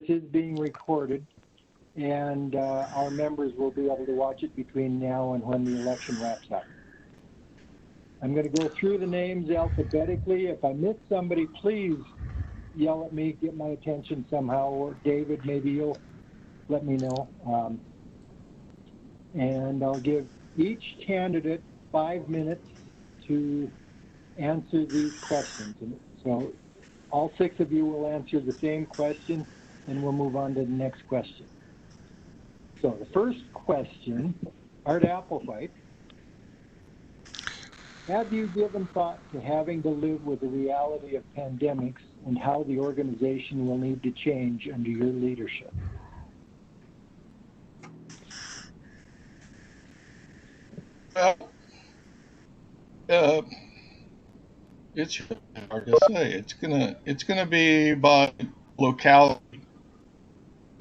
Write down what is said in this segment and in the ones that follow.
is being recorded, and our members will be able to watch it between now and when the election wraps up. I'm going to go through the names alphabetically. If I miss somebody, please yell at me, get my attention somehow, or David, maybe you'll let me know. And I'll give each candidate 5 minutes to answer these questions. And so all 6 of you will answer the same question, and we'll move on to the next question. So the first question, Art Applewhite, have you given thought to having to live with the reality of pandemics and how the organization will need to change under your leadership? Well, it's hard to say. It's gonna be by locality.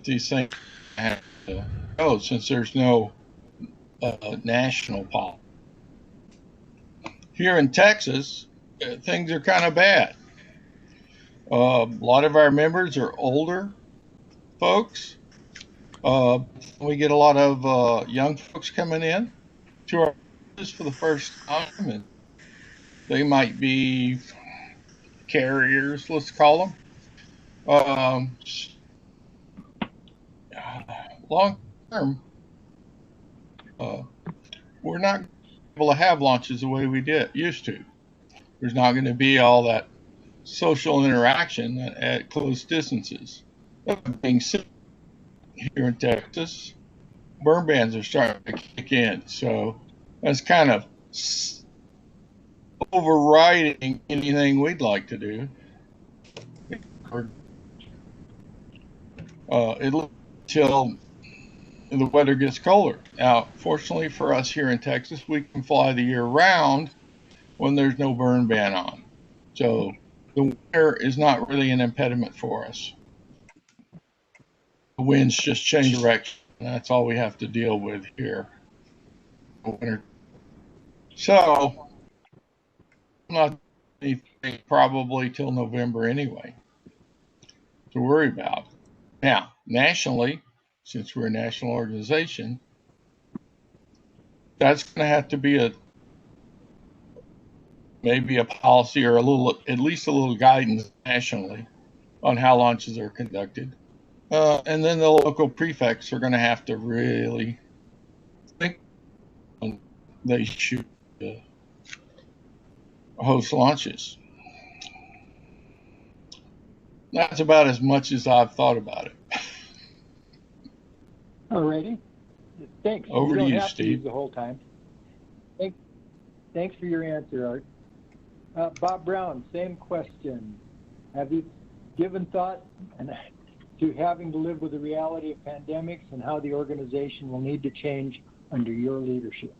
These things have to go since there's no national policy. Here in Texas, things are kind of bad. A lot of our members are older folks. We get a lot of young folks coming in to our office for the first time, and they might be carriers, let's call them. Long term, we're not able to have launches the way we used to. There's not going to be all that social interaction at close distances. That being said, here in Texas, burn bans are starting to kick in, so that's kind of overriding anything we'd like to do. Until the weather gets colder. Now, fortunately for us here in Texas, we can fly the year round when there's no burn ban on. So the winter is not really an impediment for us. The winds just change direction. That's all we have to deal with here. Winter. So not anything probably till November anyway to worry about. Now, nationally, since we're a national organization, that's going to have to be maybe a policy or at least a little guidance nationally on how launches are conducted. And then the local prefects are going to have to really think they should host launches. That's about as much as I've thought about it. All righty. Thanks. Over to you, Steve. To use the whole time. Thanks for your answer, Art. Bob Brown, same question. Have you given thought to having to live with the reality of pandemics and how the organization will need to change under your leadership?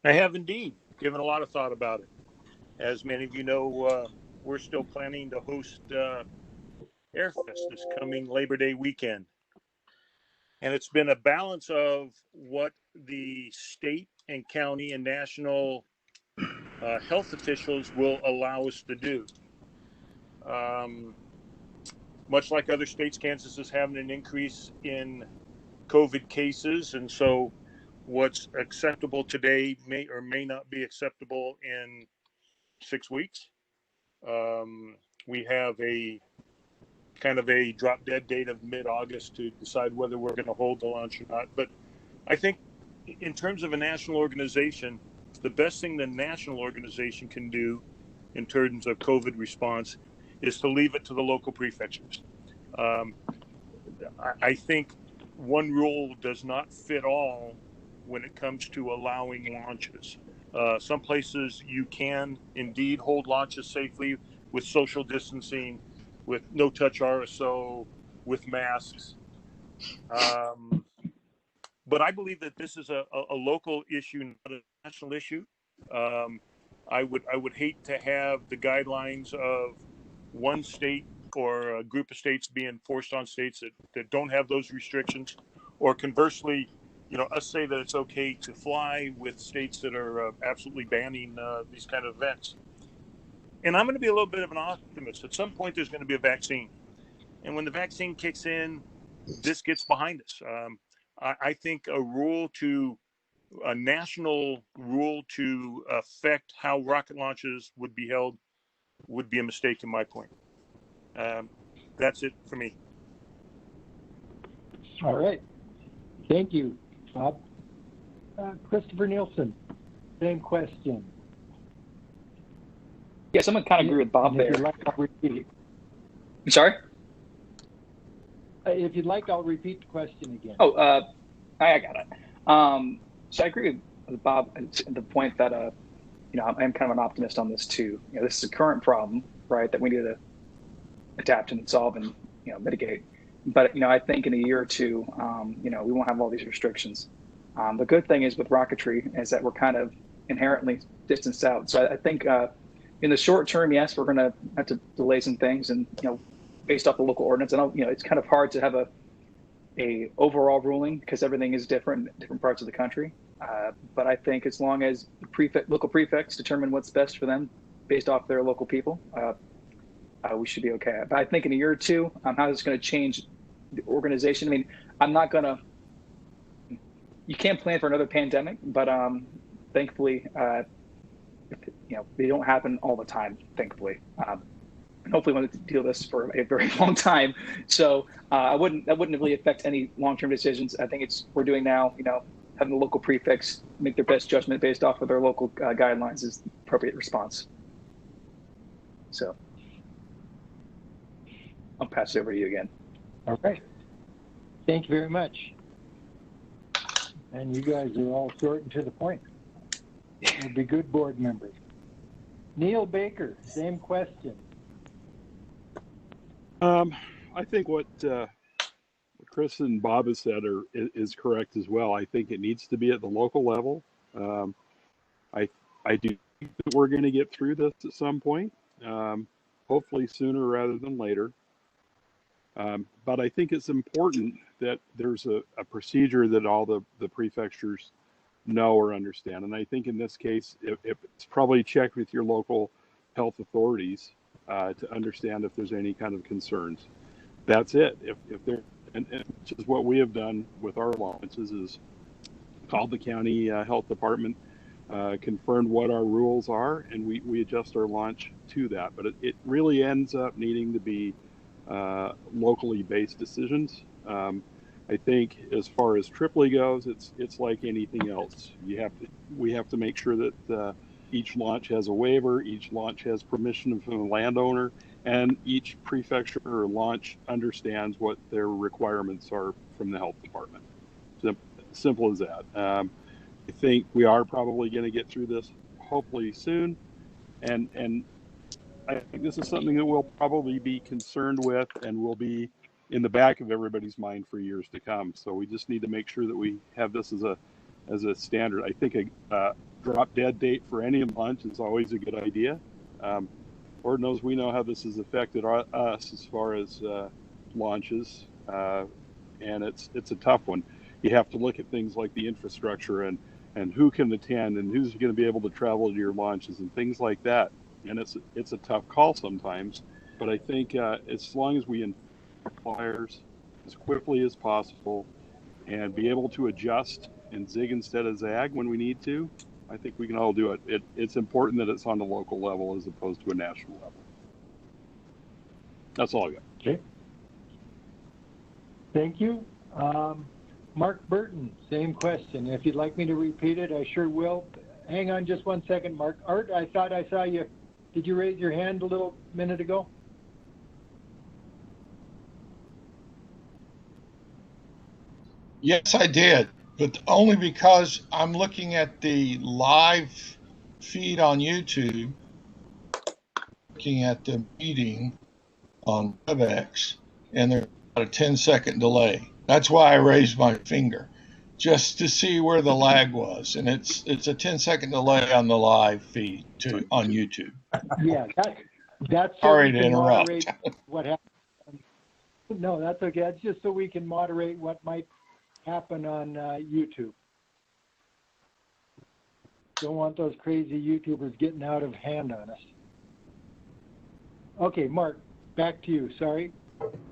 I have indeed given a lot of thought about it. As many of you know, we're still planning to host Airfest this coming Labor Day weekend. And it's been a balance of what the state and county and national health officials will allow us to do. Much like other states, Kansas is having an increase in COVID cases. And so what's acceptable today may or may not be acceptable in 6 weeks. We have a kind of a drop dead date of mid-August to decide whether we're going to hold the launch or not. But I think in terms of a national organization, the best thing the national organization can do in terms of COVID response is to leave it to the local prefectures. I think one rule does not fit all when it comes to allowing launches. Some places you can indeed hold launches safely with social distancing, with no touch RSO, with masks. But I believe that this is a local issue, not a national issue. I would hate to have the guidelines of one state or a group of states being forced on states that don't have those restrictions, or conversely, us say that it's okay to fly with states that are absolutely banning these kind of events. And I'm going to be a little bit of an optimist. At some point, there's going to be a vaccine. And when the vaccine kicks in, this gets behind us. I think a national rule to affect how rocket launches would be held would be a mistake in my point. That's it for me. All right. Thank you, Bob. Christopher Nielsen, same question. Yes, I'm going to kind of agree with Bob And there. If you'd like, I'll repeat it. I'm sorry? If you'd like, I'll repeat the question again. Oh, I got it. So I agree with Bob at the point that, I'm kind of an optimist on this too. This is a current problem, right, that we need to adapt and solve and, mitigate. But, I think in a year or two, we won't have all these restrictions. The good thing is with rocketry is that we're kind of inherently distanced out. So I think in the short term, yes, we're going to have to delay some things and, based off the local ordinance. And, it's kind of hard to have a overall ruling because everything is different in different parts of the country. But I think as long as local prefects determine what's best for them based off their local people, we should be okay. But I think in a year or two, how it's going to change the organization. I mean, you can't plan for another pandemic, but thankfully, they don't happen all the time, thankfully. And hopefully we won't deal with this for a very long time. So that wouldn't really affect any long-term decisions. I think we're doing now, having the local prefects make their best judgment based off of their local guidelines is the appropriate response. So I'll pass it over to you again. All right. Thank you very much. And you guys are all short and to the point. You'll be good board members. Neil Baker, same question. I think what Chris and Bob has said is correct as well. I think it needs to be at the local level. I do think that we're going to get through this at some point, hopefully sooner rather than later. But I think it's important that there's a procedure that all the prefectures know or understand. And I think in this case, if it's probably checked with your local health authorities to understand if there's any kind of concerns. That's it. If there, and which is what we have done with our launches, is called the county health department, confirmed what our rules are, and we adjust our launch to that. But it really ends up needing to be locally based decisions. I think as far as Tripoli goes, it's like anything else. We have to make sure that each launch has a waiver, each launch has permission from the landowner, and each prefecture or launch understands what their requirements are from the health department. Simple as that. I think we are probably going to get through this hopefully soon, and I think this is something that we'll probably be concerned with and will be in the back of everybody's mind for years to come. So we just need to make sure that we have this as a standard. I think a drop dead date for any launch is always a good idea. Lord knows we know how this has affected us as far as launches, and it's a tough one. You have to look at things like the infrastructure and who can attend and who's going to be able to travel to your launches and things like that. And it's a tough call sometimes, but I think as long as we inquire as quickly as possible and be able to adjust and zig instead of zag when we need to, I think we can all do it. It's important that it's on the local level as opposed to a national level. That's all I got. Okay. Thank you. Mark Burton, same question. If you'd like me to repeat it, I sure will. Hang on just one second, Mark. Art, I thought I saw you. Did you raise your hand a little minute ago? Yes, I did, but only because I'm looking at the live feed on YouTube, looking at the meeting on WebEx, and there's about a 10-second delay. That's why I raised my finger, just to see where the lag was, and it's a 10-second delay on the live feed on YouTube. Yeah, that's so Sorry we to can interrupt. moderate what happens. No, that's okay. That's just so we can moderate what might happen on YouTube. Don't want those crazy YouTubers getting out of hand on us. Okay, Mark, back to you. Sorry.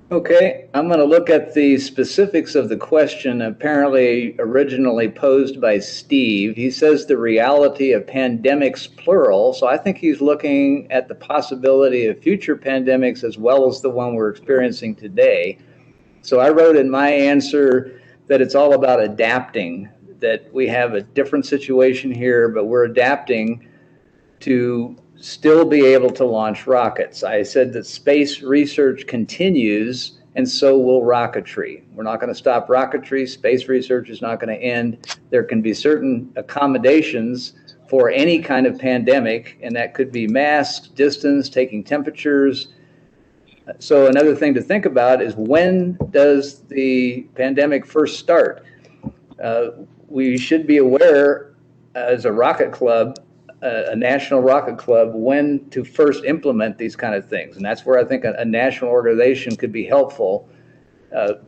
Okay, I'm going to look at the specifics of the question, apparently originally posed by Steve. He says the reality of pandemics, plural. So I think he's looking at the possibility of future pandemics as well as the one we're experiencing today. So I wrote in my answer that it's all about adapting, that we have a different situation here, but we're adapting to still be able to launch rockets. I said that space research continues, and so will rocketry. We're not going to stop rocketry. Space research is not going to end. There can be certain accommodations for any kind of pandemic, and that could be masks, distance, taking temperatures. So another thing to think about is, when does the pandemic first start? We should be aware as a rocket club, a national rocket club, when to first implement these kind of things. And that's where I think a national organization could be helpful.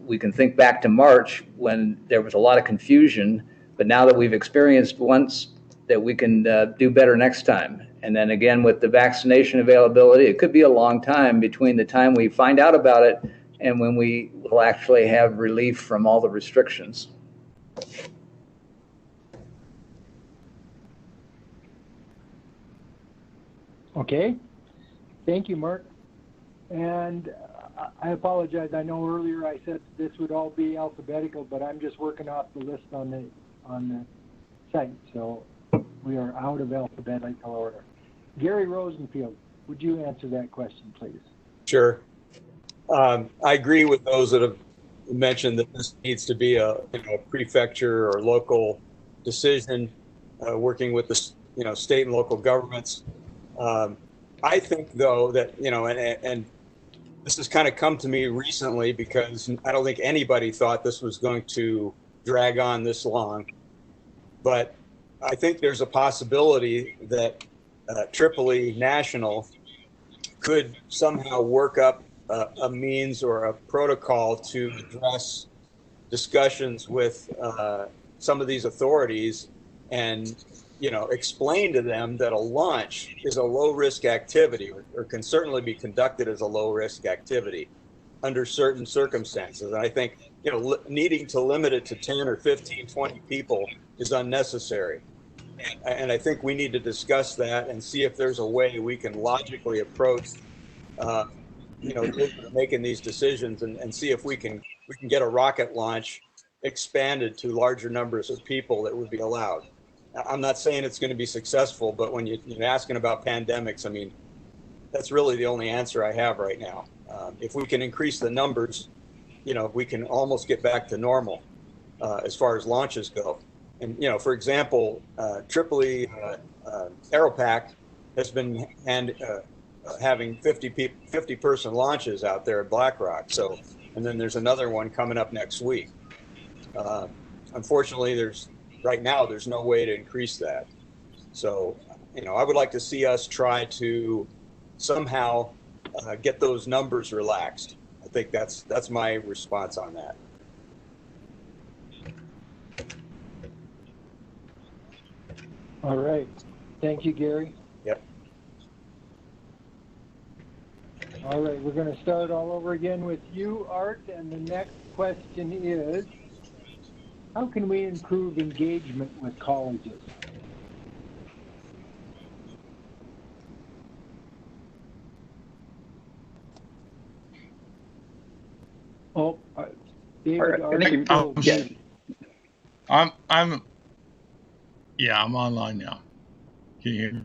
We can think back to March when there was a lot of confusion, but now that we've experienced once, that we can do better next time. And then again, with the vaccination availability, it could be a long time between the time we find out about it and when we will actually have relief from all the restrictions. Okay, thank you, Mark. And I apologize. I know earlier I said this would all be alphabetical, but I'm just working off the list on the site. So we are out of alphabetical order. Gary Rosenfield, would you answer that question, please? Sure. I agree with those that have mentioned that this needs to be a prefecture or local decision, working with the state and local governments. I think, though, that and this has kind of come to me recently, because I don't think anybody thought this was going to drag on this long. But I think there's a possibility that Tripoli National could somehow work up a means or a protocol to address discussions with some of these authorities, and explain to them that a launch is a low-risk activity, or can certainly be conducted as a low-risk activity under certain circumstances. And I think needing to limit it to 10 or 15, 20 people is unnecessary. And I think we need to discuss that and see if there's a way we can logically approach making these decisions, and see if we can get a rocket launch expanded to larger numbers of people that would be allowed. I'm not saying it's going to be successful, but when you're asking about pandemics, I mean, that's really the only answer I have right now. If we can increase the numbers, we can almost get back to normal as far as launches go. And, for example, Tripoli Aeropac has been having 50-person launches out there at Black Rock. So, and then there's another one coming up next week. Unfortunately, right now there's no way to increase that. So, I would like to see us try to somehow get those numbers relaxed. I think that's my response on that. All right. Thank you, Gary. Yep. All right, we're going to start all over again with you, Art, and the next question is, how can we improve engagement with colleges? Oh, David, Art, I'm online now. Can you hear me?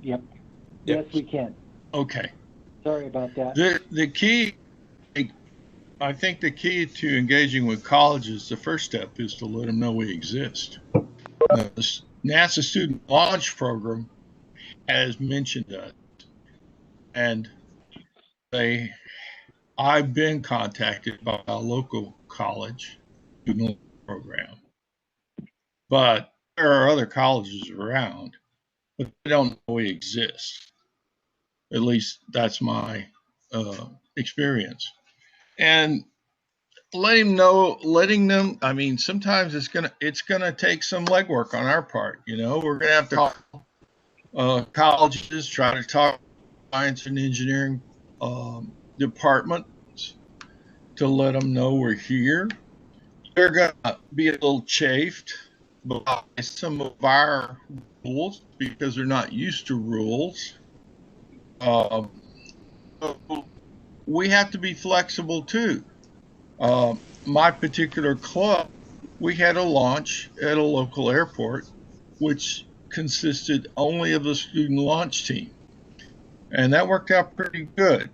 Yep. Yes, we can. Okay. Sorry about that. The key, I think the key to engaging with colleges, the first step is to let them know we exist. The NASA Student Launch Program has mentioned us, and I've been contacted by a local college student program, but there are other colleges around, but they don't know we exist. At least that's my experience. And letting them, I mean, sometimes it's gonna take some legwork on our part. We're gonna have to call colleges, try to talk science and engineering departments to let them know we're here. They're going to be a little chafed by some of our rules because they're not used to rules. So we have to be flexible too. My particular club, we had a launch at a local airport, which consisted only of the student launch team. And that worked out pretty good.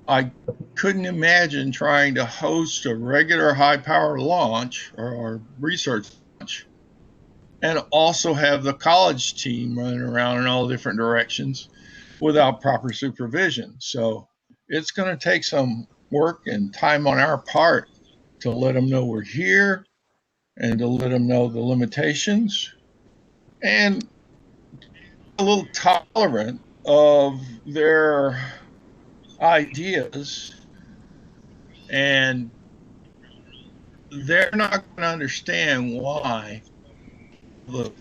I couldn't imagine trying to host a regular high power launch or research launch and also have the college team running around in all different directions without proper supervision. So it's going to take some work and time on our part to let them know we're here and to let them know the limitations and a little tolerant of their ideas. And they're not going to understand why the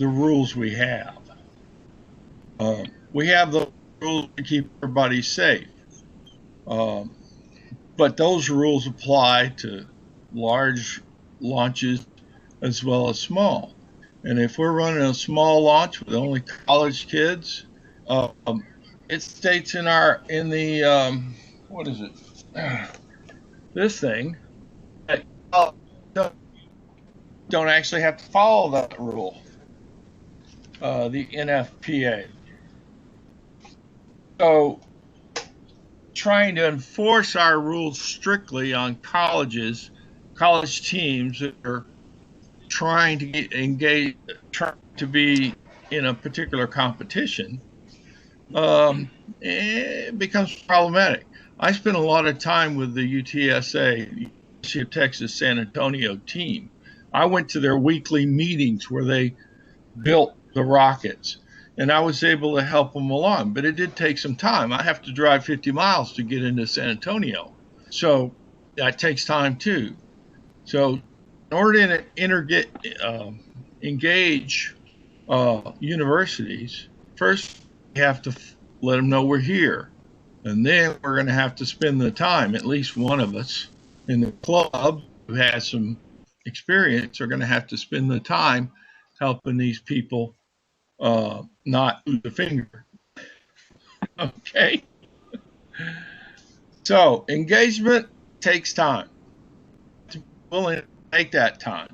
rules we have. We have the rules to keep everybody safe, but those rules apply to large launches as well as small. And if we're running a small launch with only college kids, it states in the what is it? This thing that don't actually have to follow that rule. The NFPA. So trying to enforce our rules strictly on college teams that are trying to get engaged, trying to be in a particular competition, it becomes problematic. I spent a lot of time with the UTSA, University of Texas San Antonio team. I went to their weekly meetings where they built the rockets, and I was able to help them along. But it did take some time. I have to drive 50 miles to get into San Antonio. So that takes time too. So in order to engage universities, first we have to let them know we're here. And then we're going to have to spend the time, at least one of us in the club who has some experience are going to have to spend the time helping these people not lose a finger. Okay. So engagement takes time. To be willing to take that time.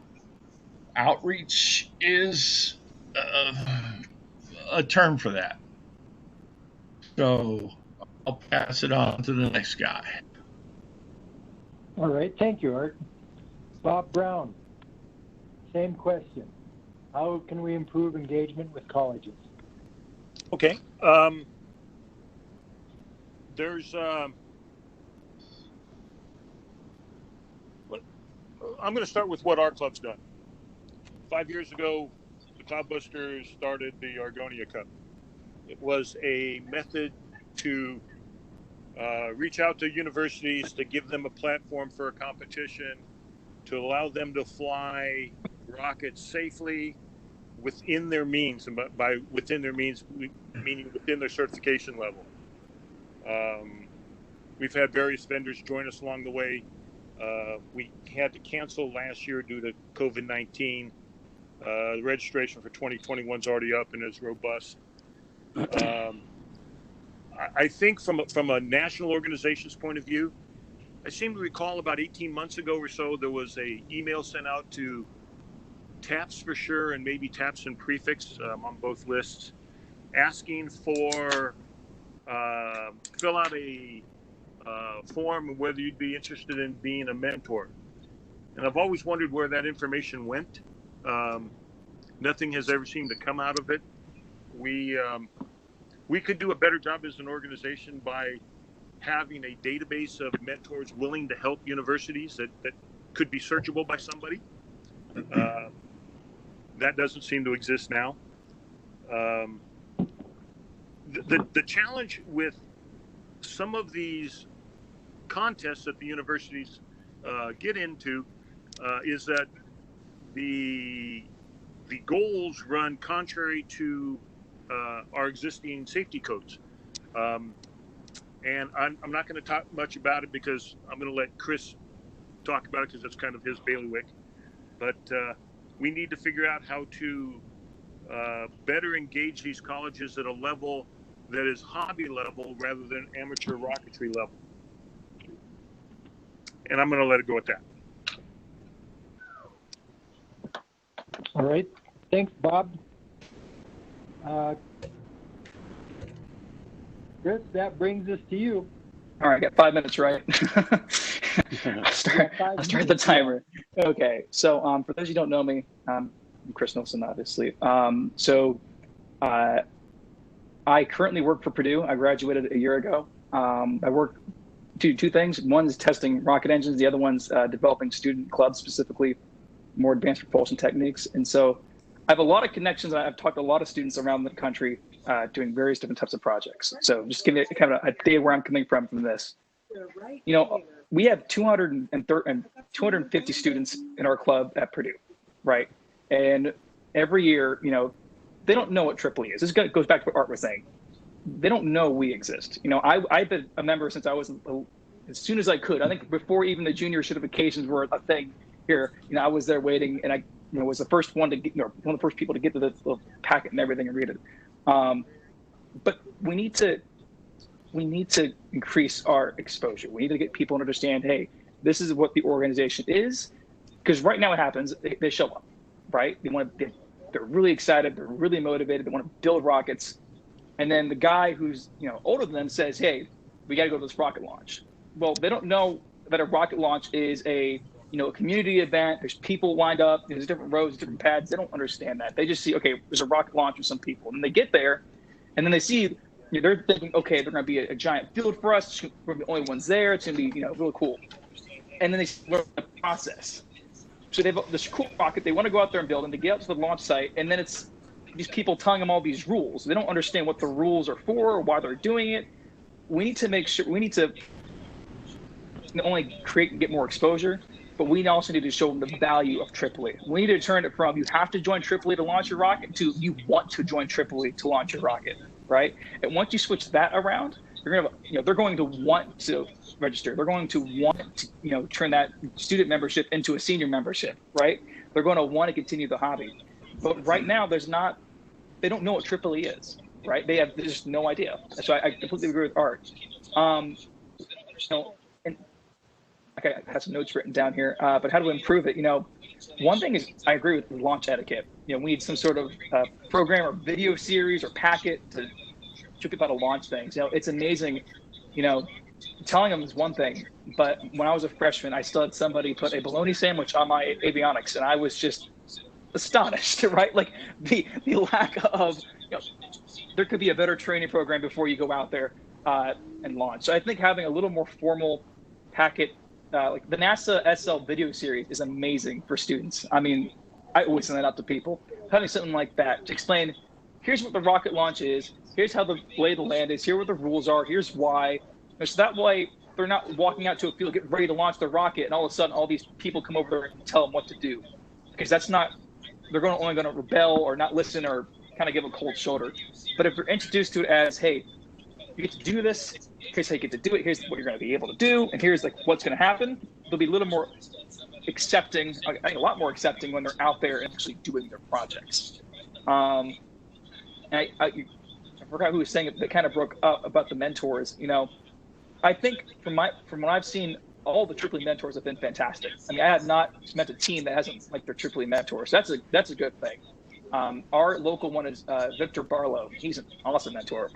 Outreach is a term for that. So I'll pass it on to the next guy. All right, thank you, Art. Bob Brown, same question. How can we improve engagement with colleges? Okay. There's I'm going to start with what our club's done. 5 years ago, the Cloudbusters started the Argonia Cup. It was a method to reach out to universities, to give them a platform for a competition, to allow them to fly rockets safely within their means, and by within their means, meaning within their certification level. We've had various vendors join us along the way. We had to cancel last year due to COVID-19. The registration for 2021 is already up and is robust. I think from a national organization's point of view, I seem to recall about 18 months ago or so, there was a email sent out to TAPS for sure, and maybe TAPS and Prefix on both lists, asking for fill out a form whether you'd be interested in being a mentor. And I've always wondered where that information went. Nothing has ever seemed to come out of it. We could do a better job as an organization by having a database of mentors willing to help universities that could be searchable by somebody. That doesn't seem to exist now. The challenge with some of these contests that the universities get into is that the goals run contrary to our existing safety codes. And I'm not going to talk much about it because I'm going to let Chris talk about it because that's kind of his bailiwick. But we need to figure out how to better engage these colleges at a level that is hobby level rather than amateur rocketry level. And I'm going to let it go at that. All right. Thanks, Bob. Chris, that brings us to you. All right, I got 5 minutes, right? I'll start the timer. Okay, so for those who don't know me, I'm Chris Nilsson, obviously. I currently work for Purdue. I graduated a year ago. I work two things. One is testing rocket engines. The other one's developing student clubs, specifically more advanced propulsion techniques. And so I have a lot of connections. I've talked to a lot of students around the country doing various different types of projects. So just give you kind of an idea where I'm coming from this. You know, we have 250 students in our club at Purdue, right? And every year, you know, they don't know what Tripoli is. This goes back to what Art was saying. They don't know we exist. You know, I've been a member since I was as soon as I could. I think before even the junior certifications were a thing here. You know, I was there waiting, and I, you know, was the first one to get, you know, one of the first people to get to the little packet and everything and read it. But we need to increase our exposure. We need to get people to understand, hey, this is what the organization is. Because right now what happens, they show up, right? They're really excited, they're really motivated, they want to build rockets. And then the guy who's, you know, older than them says, hey, we got to go to this rocket launch. Well, they don't know that a rocket launch is a community event. There's people lined up, there's different rows, different pads. They don't understand that. They just see, okay, there's a rocket launch with some people. And they get there and then they see, you know, they're thinking, okay, they're going to be a giant field for us. We're the only ones there. It's going to be, you know, really cool. And then they learn the process. So they have this cool rocket. They want to go out there and build, and they get out to the launch site, and then it's these people telling them all these rules. They don't understand what the rules are for or why they're doing it. We need to make sure, we need to not only create and get more exposure, but we also need to show them the value of Tripoli. We need to turn it from you have to join Tripoli to launch your rocket to you want to join Tripoli to launch your rocket, right? And once you switch that around, you're gonna, you know, they're going to want to register. They're going to want to, you know, turn that student membership into a senior membership, right? They're going to want to continue the hobby. But right now, they don't know what Tripoli is, right? There's just no idea. So I completely agree with Art. And okay, I have some notes written down here, but how do we improve it? You know, one thing is I agree with launch etiquette. You know, we need some sort of program or video series or packet to show people how to launch things. You know, it's amazing, you know, telling them is one thing, but when I was a freshman, I still had somebody put a bologna sandwich on my avionics, and I was just astonished, right? Like the lack of, you know, there could be a better training program before you go out there and launch. So I think having a little more formal packet, like the NASA SL video series is amazing for students. I mean, I always send that out to people. Having something like that to explain, here's what the rocket launch is, here's how the lay of the land is, here what the rules are, here's why. So that way they're not walking out to a field, get ready to launch their rocket, and all of a sudden all these people come over there and tell them what to do. Because that's not, they're only going to rebel or not listen or kind of give a cold shoulder. But if they're introduced to it as, hey, you get to do this, here's how you get to do it, here's what you're going to be able to do, and here's like what's going to happen, they'll be a little more accepting, I think a lot more accepting when they're out there and actually doing their projects. And I forgot who was saying it, that kind of broke up about the mentors. You know, I think from what I've seen, all the Tripoli mentors have been fantastic. I mean, I have not met a team that hasn't liked their Tripoli mentors. That's a good thing. Our local one is Victor Barlow. He's an awesome mentor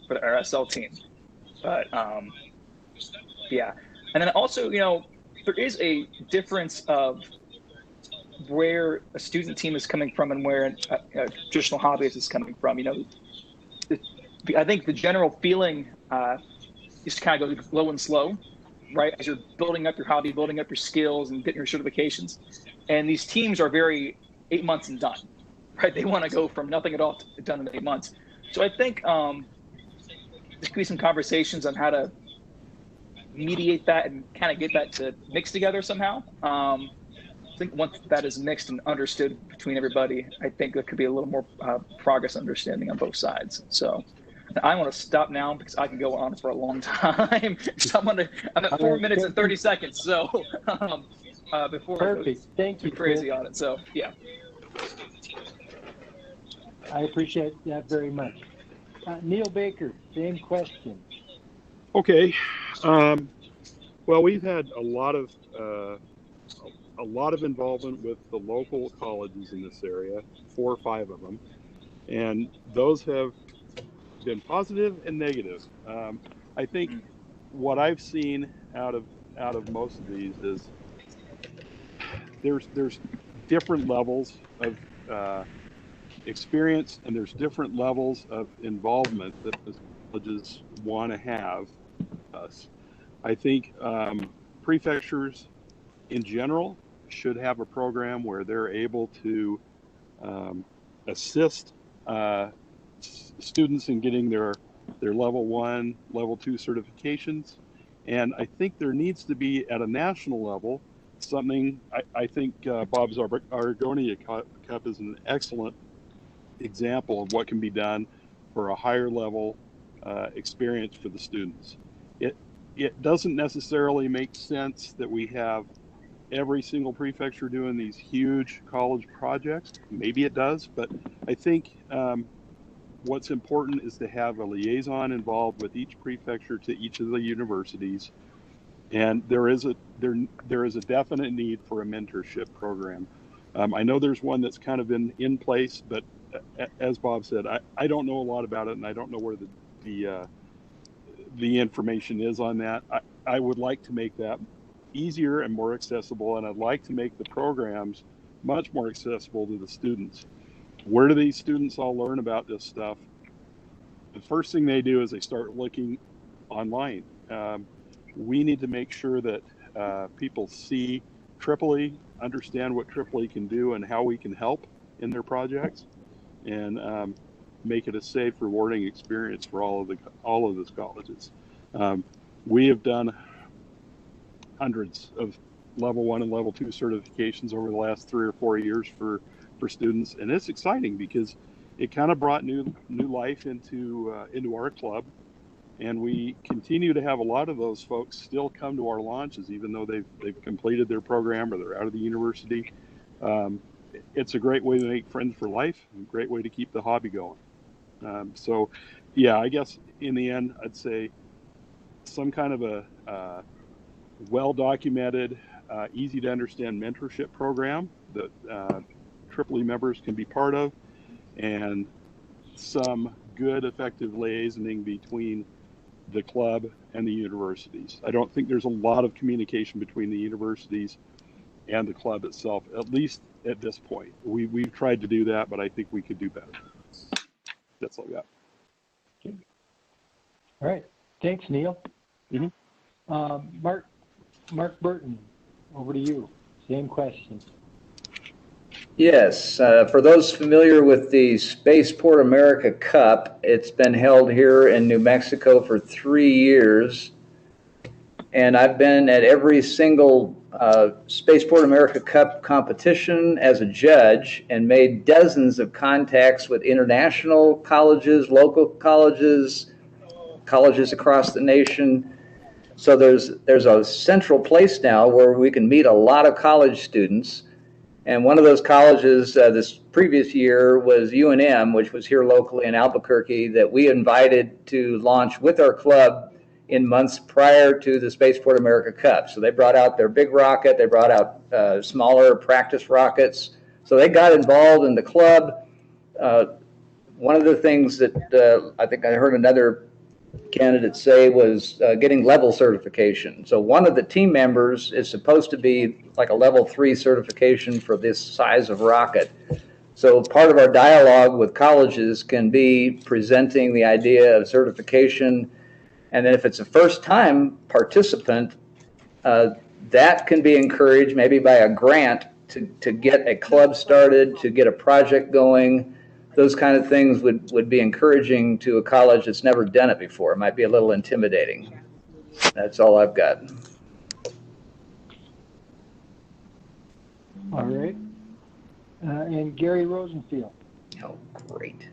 for our SL team. But yeah, and then also, you know, there is a difference of where a student team is coming from and where a traditional hobbyist is coming from. You know, I think the general feeling is to kind of go low and slow, right? As you're building up your hobby, building up your skills and getting your certifications. And these teams are very 8 months and done, right? They want to go from nothing at all to done in 8 months. So I think there could be some conversations on how to mediate that and kind of get that to mix together somehow. I think once that is mixed and understood between everybody, I think there could be a little more progress understanding on both sides. So I want to stop now because I can go on for a long time. So I'm at 4 minutes and 30 seconds. So before Perfect. I go Thank you, too crazy Chris. on it. So yeah. I appreciate that very much. Neil Baker, same question. Okay. Well, we've had a lot of involvement with the local colleges in this area, 4 or 5 of them, and those have been positive and negative. I think what I've seen out of most of these is there's different levels of experience, and there's different levels of involvement that the colleges want to have. I think prefectures in general should have a program where they're able to assist students in getting their level 1, level 2 certifications. And I think there needs to be, at a national level, something. I think Bob's Argonia Cup is an excellent example of what can be done for a higher level experience for the students. It doesn't necessarily make sense that we have every single prefecture doing these huge college projects. Maybe it does, but I think what's important is to have a liaison involved with each prefecture to each of the universities, and there is a definite need for a mentorship program. I know there's one that's kind of in place, but as Bob said, I don't know a lot about it, and I don't know where the information is on that. I would like to make that easier and more accessible, and I'd like to make the programs much more accessible to the students. Where do these students all learn about this stuff? The first thing they do is they start looking online. We need to make sure that people see Tripoli, understand what Tripoli can do and how we can help in their projects, and make it a safe, rewarding experience for all of those colleges. We have done hundreds of level 1 and level 2 certifications over the last 3 or 4 years for students, and it's exciting because it kind of brought new life into our club, and we continue to have a lot of those folks still come to our launches even though they've completed their program or they're out of the university. It's a great way to make friends for life, and a great way to keep the hobby going. So yeah, I guess in the end I'd say some kind of a well-documented, easy to understand mentorship program that Tripoli members can be part of, and some good, effective liaisoning between the club and the universities. I don't think there's a lot of communication between the universities and the club itself, at least at this point. We've tried to do that, but I think we could do better. That's all I got. All right. Thanks, Neil. Mm-hmm. Mark Burton, over to you. Same question. Yes, for those familiar with the Spaceport America Cup, it's been held here in New Mexico for 3 years, and I've been at every single Spaceport America Cup competition as a judge and made dozens of contacts with international colleges, local colleges, colleges across the nation. So there's a central place now where we can meet a lot of college students. And one of those colleges this previous year was UNM, which was here locally in Albuquerque, that we invited to launch with our club in months prior to the Spaceport America Cup. So they brought out their big rocket, they brought out smaller practice rockets. So they got involved in the club. One of the things that I think I heard another candidate say was getting level certification. So one of the team members is supposed to be like a level 3 certification for this size of rocket. So part of our dialogue with colleges can be presenting the idea of certification, and then if it's a first-time participant, that can be encouraged maybe by a grant to get a club started, to get a project going. Those kind of things would be encouraging to a college that's never done it before. It might be a little intimidating. That's all I've got. All right. And Gary Rosenfield. Oh, great.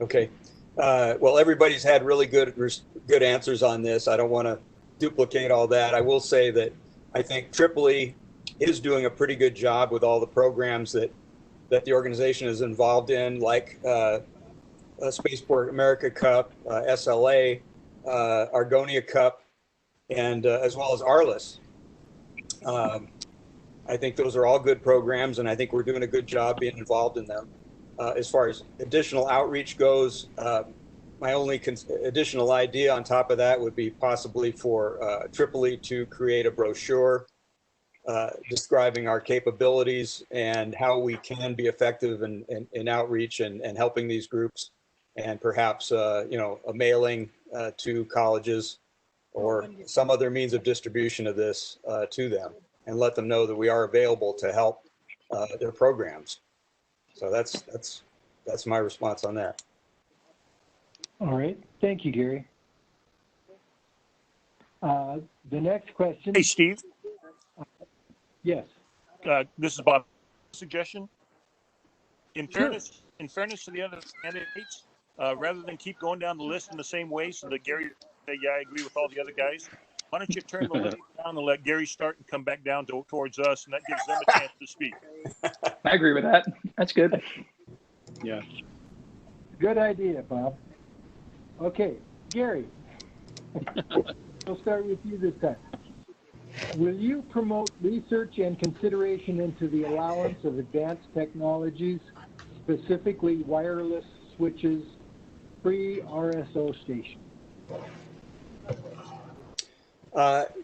Okay. Well, everybody's had really good answers on this. I don't want to duplicate all that. I will say that I think Tripoli is doing a pretty good job with all the programs that the organization is involved in, like Spaceport America Cup, SLA, Argonia Cup, and as well as Arliss. I think those are all good programs, and I think we're doing a good job being involved in them. As far as additional outreach goes, my only additional idea on top of that would be possibly for Tripoli to create a brochure describing our capabilities and how we can be effective in outreach and helping these groups, and perhaps a mailing to colleges or some other means of distribution of this to them, and let them know that we are available to help their programs. So that's my response on that. All right. Thank you, Gary. The next question. Hey, Steve. Yes. This is Bob. Suggestion. In fairness to the other candidates, rather than keep going down the list in the same way, so that Gary, yeah, I agree with all the other guys. Why don't you turn the list down and let Gary start and come back down towards us, and that gives them a chance to speak. I agree with that. That's good. Yeah. Good idea, Bob. Okay, Gary, we'll start with you this time. Will you promote research and consideration into the allowance of advanced technologies, specifically wireless switches, pre-RSO stations?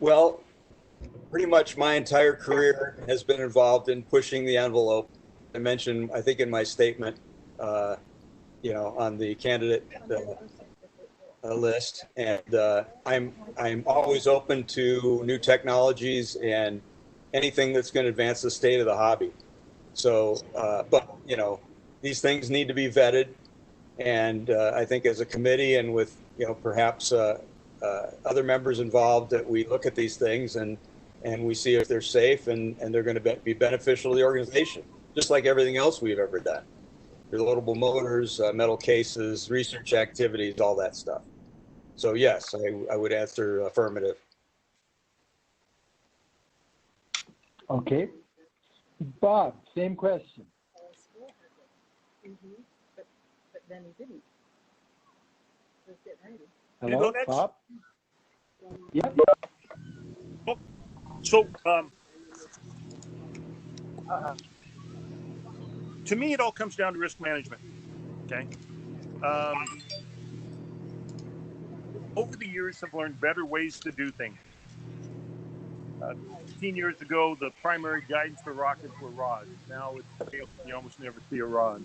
Well, pretty much my entire career has been involved in pushing the envelope. I mentioned, I think in my statement, on the candidate list, and I'm always open to new technologies and anything that's going to advance the state of the hobby. So, but these things need to be vetted, and I think as a committee and with perhaps other members involved, that we look at these things and we see if they're safe and they're going to be beneficial to the organization, just like everything else we've ever done. Reloadable motors, metal cases, research activities, all that stuff. So yes, I would answer affirmative. Okay. Bob, same question. But then he didn't. Let's get ready. Hello, Bob? Yep. So, to me, it all comes down to risk management. Okay. Over the years, I've learned better ways to do things. 15 years ago, the primary guidance for rockets were rods. Now it's you almost never see a rod.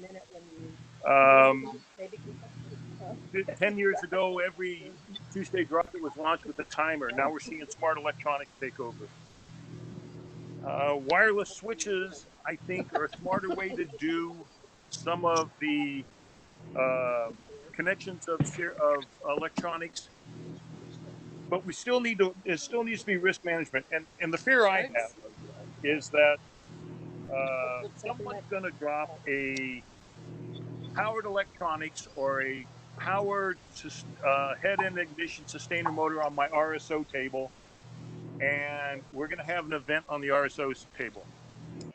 10 years ago, every two-stage rocket was launched with a timer. Now we're seeing smart electronics take over. Wireless switches, I think, are a smarter way to do some of the connections of electronics, but it still needs to be risk management. And the fear I have is that someone's going to drop a powered electronics or a powered head-end ignition sustainer motor on my RSO table, and we're going to have an event on the RSO table.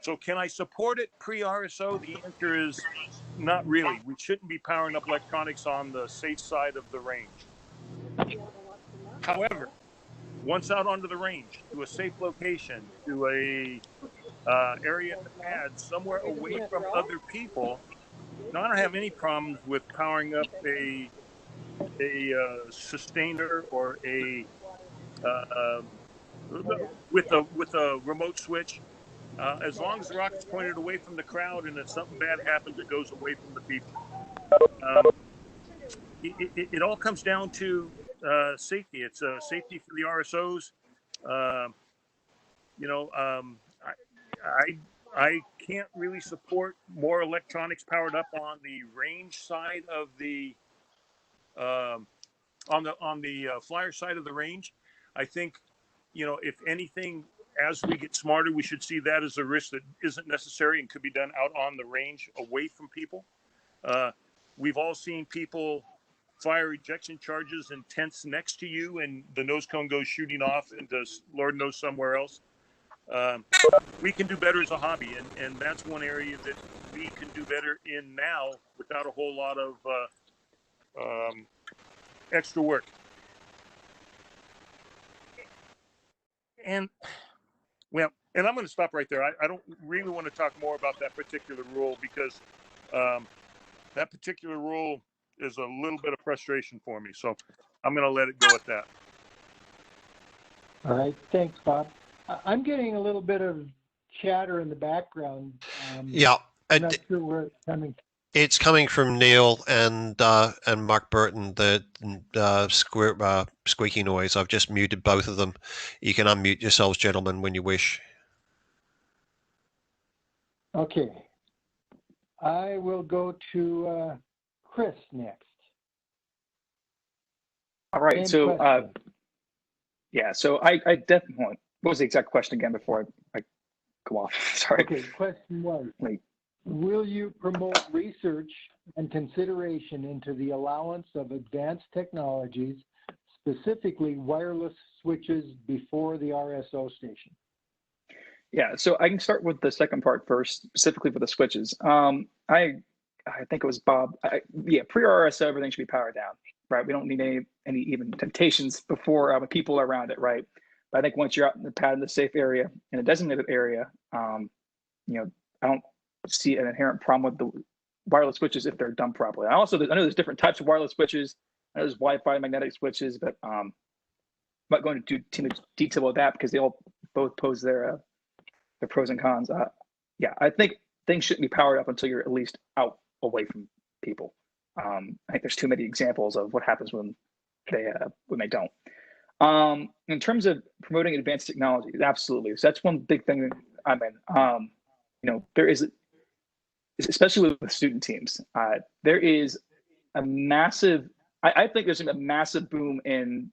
So can I support it pre-RSO? The answer is not really. We shouldn't be powering up electronics on the safe side of the range. However, once out onto the range, to a safe location, to a area in the pad, somewhere away from other people, now, I don't have any problems with powering up a sustainer or with a remote switch, as long as the rocket's pointed away from the crowd, and if something bad happens, it goes away from the people. It all comes down to safety. It's safety for the RSOs. I can't really support more electronics powered up on the range side of the on the flyer side of the range. I think, if anything, as we get smarter, we should see that as a risk that isn't necessary and could be done out on the range away from people. We've all seen people fire ejection charges and tents next to you, and the nose cone goes shooting off into Lord knows somewhere else. We can do better as a hobby, and that's one area that we can do better in now without a whole lot of extra work. And well, and I'm going to stop right there. I don't really want to talk more about that particular rule because that particular rule is a little bit of frustration for me. So I'm going to let it go at that. All right. Thanks, Bob. I'm getting a little bit of chatter in the background. Yeah. I'm not sure where it's coming from. It's coming from Neil and Mark Burton, the squeaky noise. I've just muted both of them. You can unmute yourselves, gentlemen, when you wish. Okay. I will go to Chris next. All right. Same question. Yeah. So I definitely. What was the exact question again before I go off? Sorry. Okay. Question was: will you promote research and consideration into the allowance of advanced technologies, specifically wireless switches, before the RSO station? Yeah, so I can start with the second part first, specifically for the switches. I think it was Bob. Yeah, pre-RSO, everything should be powered down, right? We don't need any even temptations before people are around it, right? But I think once you're out in the pad in the safe area, in a designated area, I don't see an inherent problem with the wireless switches if they're done properly. I know there's different types of wireless switches. I know there's Wi-Fi magnetic switches, but I'm not going to do too much detail with that because they all both pose their pros and cons. Yeah, I think things shouldn't be powered up until you're at least out away from people. I think there's too many examples of what happens when they don't. In terms of promoting advanced technologies, absolutely. So that's one big thing that I'm in. There is, especially with student teams, there is a massive. I think there's a massive boom in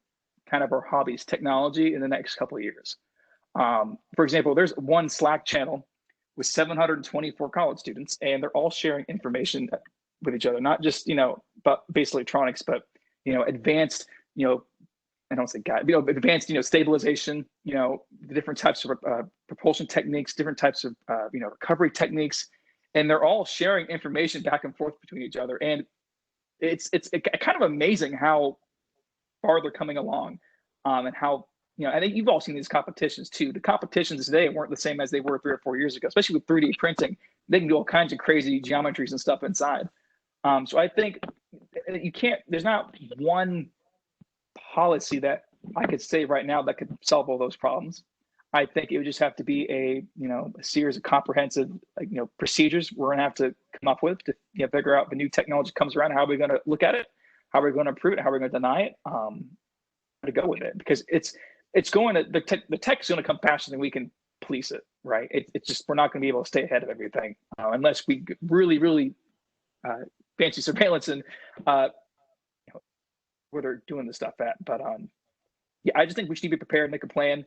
kind of our hobbies, technology, in the next couple of years. For example, there's one Slack channel with 724 college students, and they're all sharing information with each other, not just, but basic electronics, but, advanced, I don't say guide, advanced, stabilization, the different types of propulsion techniques, different types of, recovery techniques, and they're all sharing information back and forth between each other. And it's kind of amazing how far they're coming along, and how, I think you've all seen these competitions too. The competitions today weren't the same as they were 3 or 4 years ago, especially with 3D printing. They can do all kinds of crazy geometries and stuff inside. So I think there's not one policy that I could say right now that could solve all those problems. I think it would just have to be a series of comprehensive, procedures we're going to have to come up with to figure out the new technology comes around, how are we going to look at it, how are we going to approve it, how are we going to deny it, to go with it, because it's going to the tech's going to come faster than we can police it, right? It's just, we're not going to be able to stay ahead of everything unless we really fancy surveillance and where they're doing the stuff at. But yeah, I just think we should be prepared, make a plan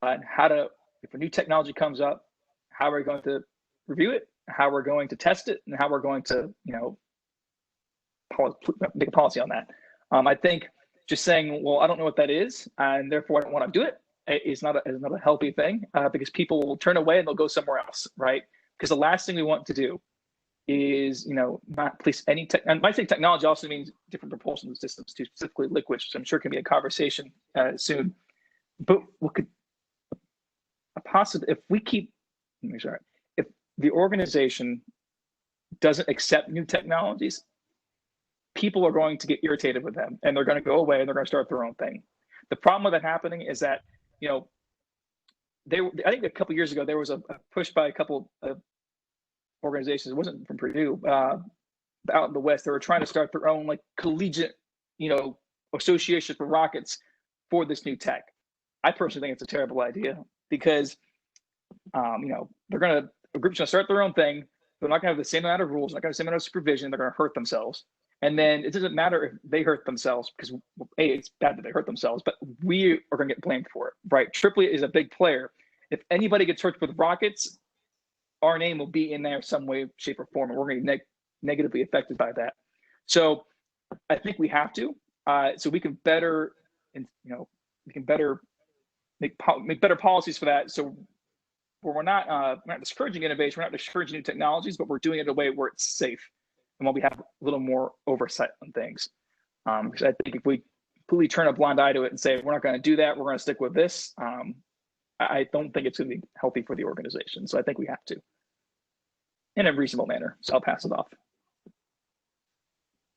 on how to, if a new technology comes up, how we're going to review it, how we're going to test it, and how we're going to make a policy on that. I think just saying, well, I don't know what that is, and therefore I don't want to do it, is not a healthy thing, because people will turn away and they'll go somewhere else, right? Because the last thing we want to do is, not police any tech. And when I say technology also means different propulsion systems too, specifically liquids, which I'm sure can be a conversation soon. But what could if the organization doesn't accept new technologies, people are going to get irritated with them, and they're going to go away and they're going to start their own thing. The problem with that happening is that, I think a couple of years ago, there was a push by a couple of organizations. It wasn't from Purdue, out in the West. They were trying to start their own collegiate, association for rockets for this new tech. I personally think it's a terrible idea because, a group's going to start their own thing. They're not going to have the same amount of rules, not going to have the same amount of supervision. They're going to hurt themselves. And then it doesn't matter if they hurt themselves, because it's bad that they hurt themselves, but we are going to get blamed for it, right? Tripoli is a big player. If anybody gets hurt with rockets, our name will be in there some way, shape, or form, and we're going to be negatively affected by that. So I think we have to, so we can better, and we can better make better policies for that. So we're not discouraging innovation, we're not discouraging new technologies, but we're doing it in a way where it's safe, and while we have a little more oversight on things. Because I think if we completely turn a blind eye to it and say we're not going to do that, we're going to stick with this, I don't think it's going to be healthy for the organization. So I think we have to, in a reasonable manner. So I'll pass it off.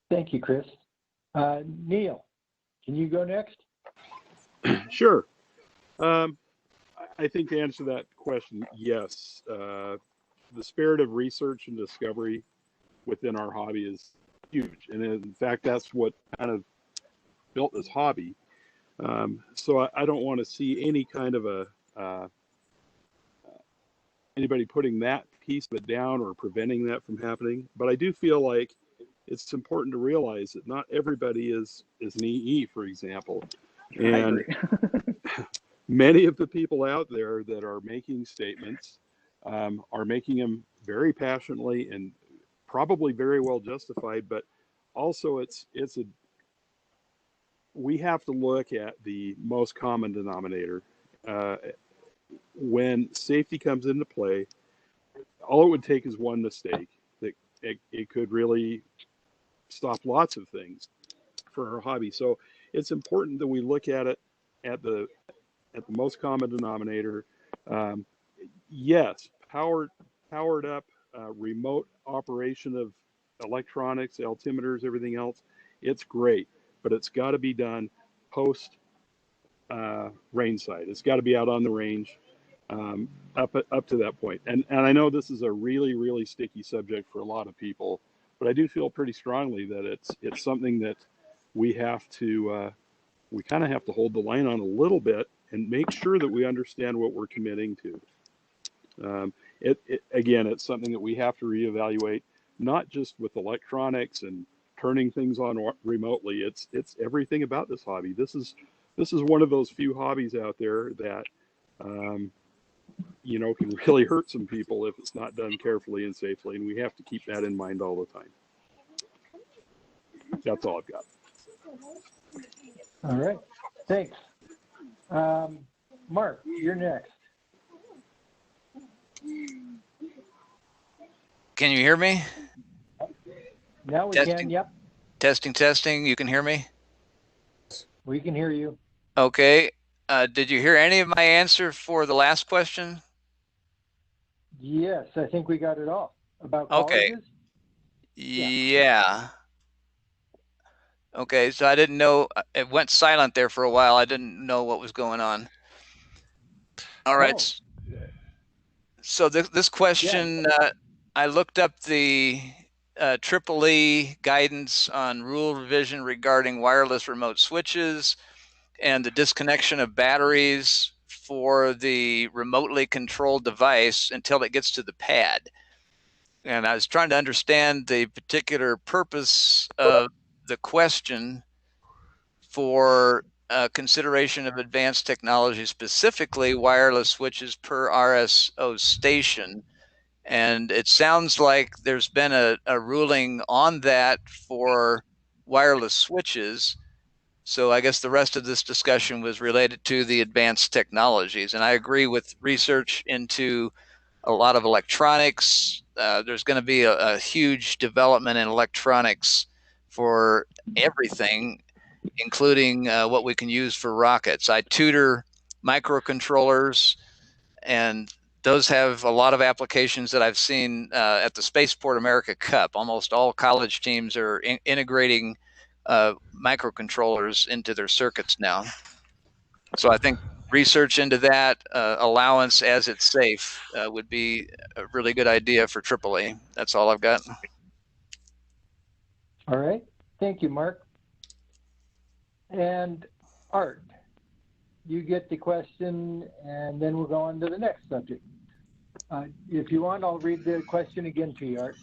Thank you, Chris. Neil, can you go next? Sure. I think to answer that question, yes. The spirit of research and discovery within our hobby is huge. And in fact, that's what kind of built this hobby. So I don't want to see any kind of anybody putting that piece of it down or preventing that from happening. But I do feel like it's important to realize that not everybody is an EE, for example. And many of the people out there that are making statements are making them very passionately and probably very well justified, but also we have to look at the most common denominator. When safety comes into play, all it would take is one mistake that it could really stop lots of things for our hobby. So it's important that we look at it at the most common denominator. Yes, powered up, remote operation of electronics, altimeters, everything else. It's great, but it's got to be done post range side. It's got to be out on the range up to that point. And I know this is a really, really sticky subject for a lot of people, but I do feel pretty strongly that it's something that we have to we kind of have to hold the line on a little bit and make sure that we understand what we're committing to. Again, it's something that we have to reevaluate, not just with electronics and turning things on remotely. It's everything about this hobby. This is one of those few hobbies out there that can really hurt some people if it's not done carefully and safely, and we have to keep that in mind all the time. That's all I've got. All right, thanks. Mark, you're next. Can you hear me? Now we Testing. can, yep. Testing. You can hear me? We can hear you. Okay. Did you hear any of my answer for the last question? Yes, I think we got it all. About Okay. colleges? Yeah. Okay, so I didn't know, it went silent there for a while. I didn't know what was going on. All right. Oh. So this question, I looked up the Tripoli guidance on rule revision regarding wireless remote switches and the disconnection of batteries for the remotely controlled device until it gets to the pad. And I was trying to understand the particular purpose of the question for consideration of advanced technology, specifically wireless switches per RSO station. And it sounds like there's been a ruling on that for wireless switches. So I guess the rest of this discussion was related to the advanced technologies. And I agree with research into a lot of electronics. There's going to be a huge development in electronics for everything, including what we can use for rockets. I tutor microcontrollers, and those have a lot of applications that I've seen at the Spaceport America Cup. Almost all college teams are integrating microcontrollers into their circuits now. So I think research into that allowance as it's safe would be a really good idea for Tripoli. That's all I've got. All right. Thank you, Mark. And Art, you get the question, and then we'll go on to the next subject. If you want, I'll read the question again to you, Art.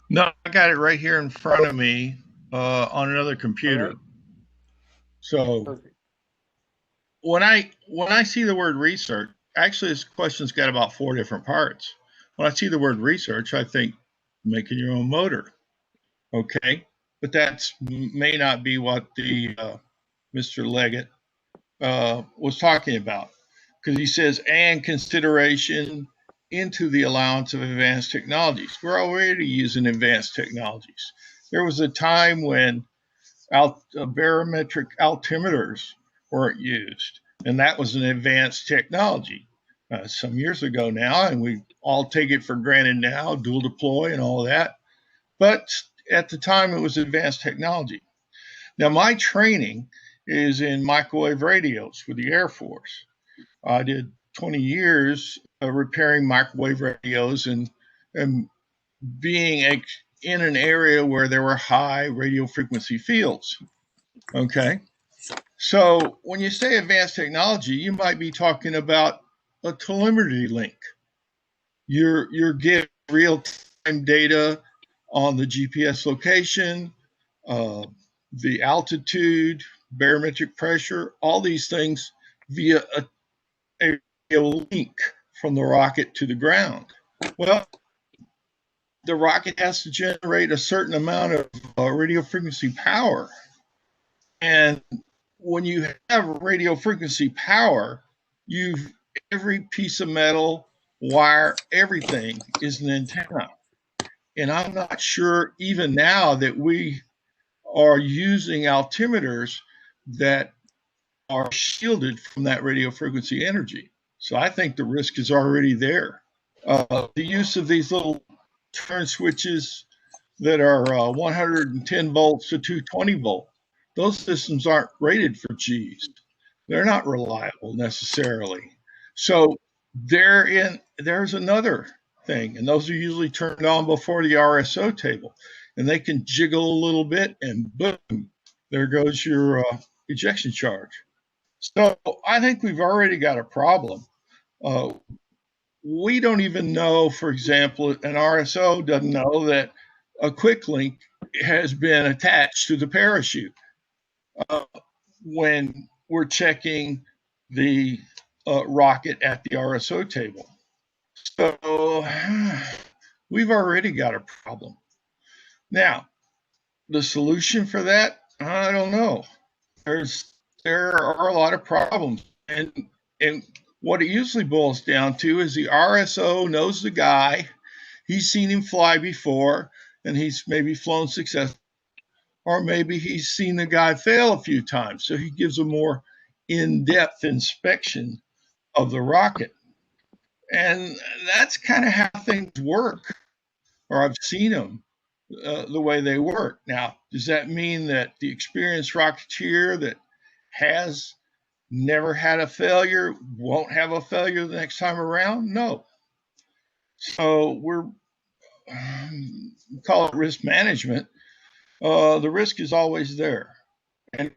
No, I got it right here in front of me on another computer. Right. So Perfect. when I see the word research, actually this question's got about 4 different parts. When I see the word research, I think making your own motor. Okay. but that may not be what the Mr. Leggett was talking about, because he says, and consideration into the allowance of advanced technologies. We're already using advanced technologies. There was a time when barometric altimeters weren't used, and that was an advanced technology some years ago now, and we all take it for granted now, dual deploy and all that. But at the time, it was advanced technology. Now, my training is in microwave radios with the Air Force. I did 20 years repairing microwave radios and being in an area where there were high radio frequency fields. Okay. So when you say advanced technology, you might be talking about a telemetry link. You're getting real-time data on the GPS location, the altitude, barometric pressure, all these things via a link from the rocket to the ground. Well, the rocket has to generate a certain amount of radio frequency power. And when you have radio frequency power, every piece of metal, wire, everything is an antenna. And I'm not sure even now that we are using altimeters that are shielded from that radio frequency energy. So I think the risk is already there. The use of these little turn switches that are 110 volts to 220 volt, those systems aren't rated for Gs. They're not reliable necessarily. So there's another thing, and those are usually turned on before the RSO table, and they can jiggle a little bit, and boom, there goes your ejection charge. So I think we've already got a problem. We don't even know, for example, an RSO doesn't know that a quick link has been attached to the parachute when we're checking the rocket at the RSO table. So we've already got a problem. Now, the solution for that, I don't know. There are a lot of problems, and what it usually boils down to is the RSO knows the guy, he's seen him fly before, and he's maybe flown successfully, or maybe he's seen the guy fail a few times, so he gives a more in-depth inspection of the rocket. And that's kind of how things work, or I've seen them the way they work. Now, does that mean that the experienced rocketeer that has never had a failure won't have a failure the next time around? No. So we call it risk management. The risk is always there, and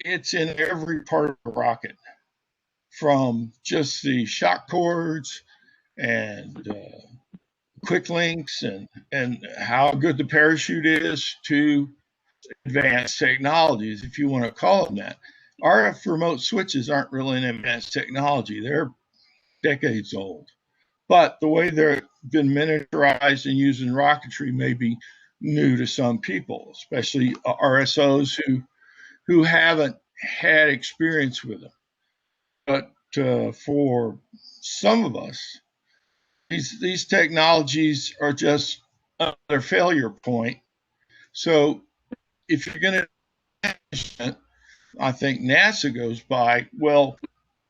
it's in every part of the rocket, from just the shock cords and quick links and how good the parachute is to advanced technologies, if you want to call them that. RF remote switches aren't really an advanced technology. They're decades old. But the way they've been miniaturized and used in rocketry may be new to some people, especially RSOs who haven't had experience with them. But for some of us, these technologies are just another failure point. So if you're going to, I think NASA goes by, well,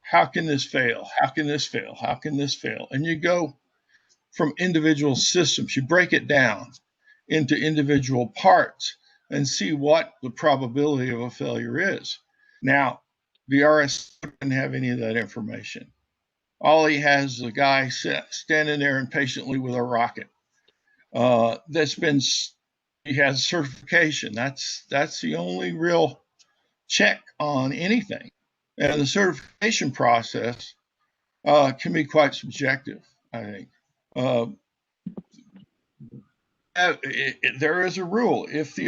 how can this fail? How can this fail? How can this fail? And you go from individual systems, you break it down into individual parts and see what the probability of a failure is. Now, the RS doesn't have any of that information. All he has is a guy standing there impatiently with a rocket. He has certification. That's the only real check on anything. And the certification process can be quite subjective, I think. There is a rule. If the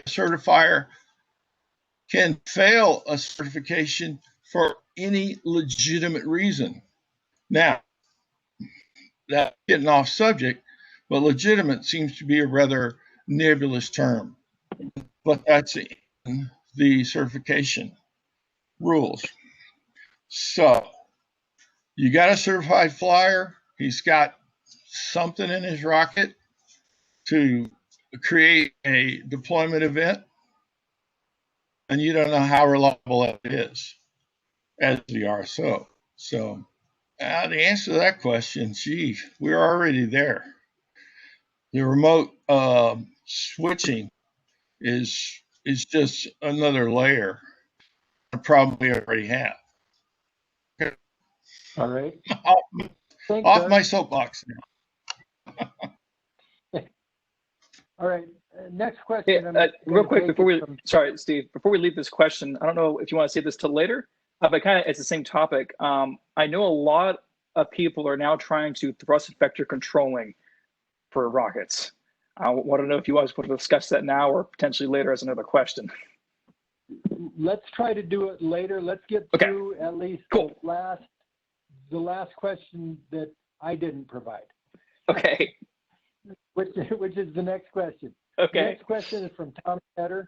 certifier can fail a certification for any legitimate reason. Now, that's getting off subject, but legitimate seems to be a rather nebulous term, but that's in the certification rules. So you got a certified flyer. He's got something in his rocket to create a deployment event, and you don't know how reliable that is as the RSO. So the answer to that question, gee, we're already there. The remote switching is just another layer I probably already have. Okay. All right. Thanks, Off Art. my soapbox now. All right. Next question. Real quick before we, sorry, Steve, before we leave this question, I don't know if you want to save this till later, but kind of it's the same topic. I know a lot of people are now trying to thrust effector controlling for rockets. I want to know if you guys want to discuss that now or potentially later as another question. Let's try to do it later. Let's get through at least the last question that I didn't provide. Okay. Which is the next question. Okay. The next question is from Tom Petter,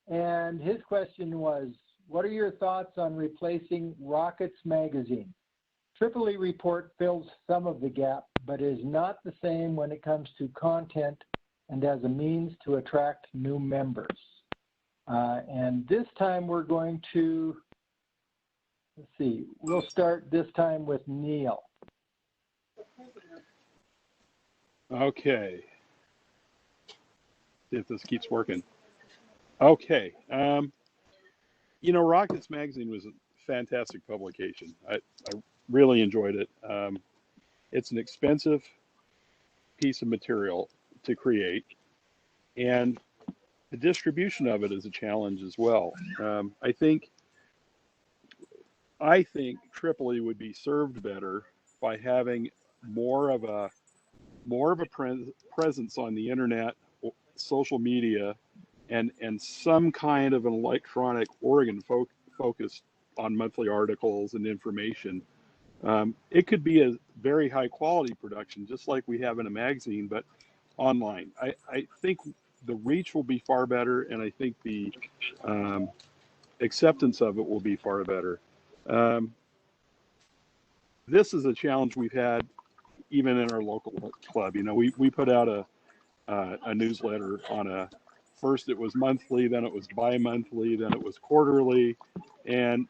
and his question was, what are your thoughts on replacing Rockets magazine? Tripoli report fills some of the gap, but is not the same when it comes to content and as a means to attract new members. And this time we're going to, let's see, we'll start this time with Neil. Okay. See if this keeps working. Okay. You know, Rockets Magazine was a fantastic publication. I really enjoyed it. It's an expensive piece of material to create, and the distribution of it is a challenge as well. I think Tripoli would be served better by having more of a presence on the internet, social media, and some kind of an electronic organ focused on monthly articles and information. It could be a very high quality production, just like we have in a magazine, but online. I think the reach will be far better, and I think the acceptance of it will be far better. This is a challenge we've had even in our local club. You know, we put out a newsletter on first it was monthly, then it was bi-monthly, then it was quarterly, and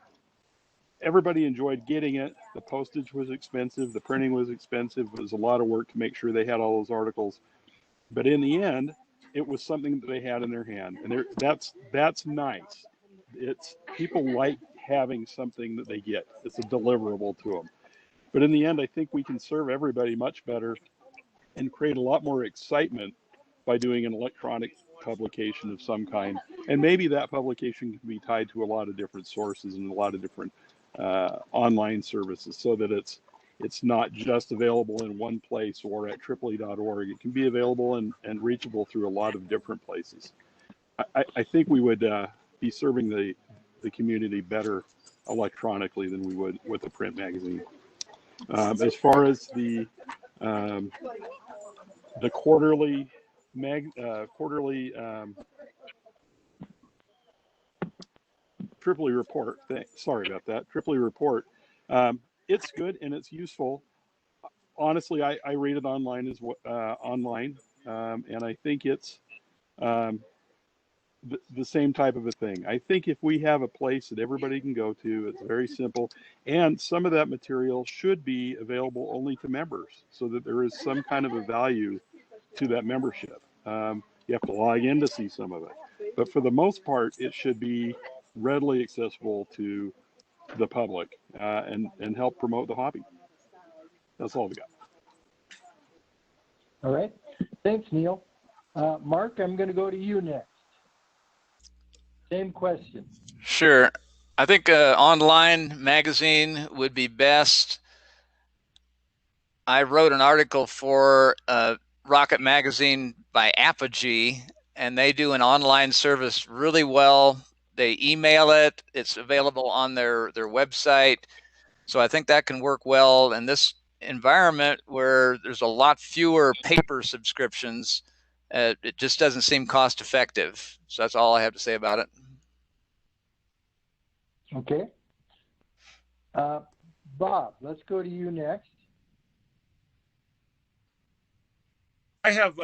everybody enjoyed getting it. The postage was expensive, the printing was expensive. It was a lot of work to make sure they had all those articles. But in the end, it was something that they had in their hand, and that's nice. It's people like having something that they get. It's a deliverable to them. But in the end, I think we can serve everybody much better and create a lot more excitement by doing an electronic publication of some kind. And maybe that publication can be tied to a lot of different sources and a lot of different online services, so that it's not just available in one place or at tripoli.org. It can be available and reachable through a lot of different places. I think we would be serving the community better electronically than we would with a print magazine. As far as the quarterly Tripoli report. Sorry about that. Tripoli report. It's good and it's useful. Honestly, I read it online and I think it's the same type of a thing. I think if we have a place that everybody can go to, it's very simple, and some of that material should be available only to members, so that there is some kind of a value to that membership. You have to log in to see some of it, but for the most part, it should be readily accessible to the public and help promote the hobby. That's all we got. All right. Thanks, Neil. Mark, I'm going to go to you next. Same question. Sure. I think online magazine would be best. I wrote an article for Rocket Magazine by Apogee, and they do an online service really well. They email it. It's available on their website. So I think that can work well in this environment where there's a lot fewer paper subscriptions. It just doesn't seem cost effective. So that's all I have to say about it. Okay. Bob, let's go to you next. I have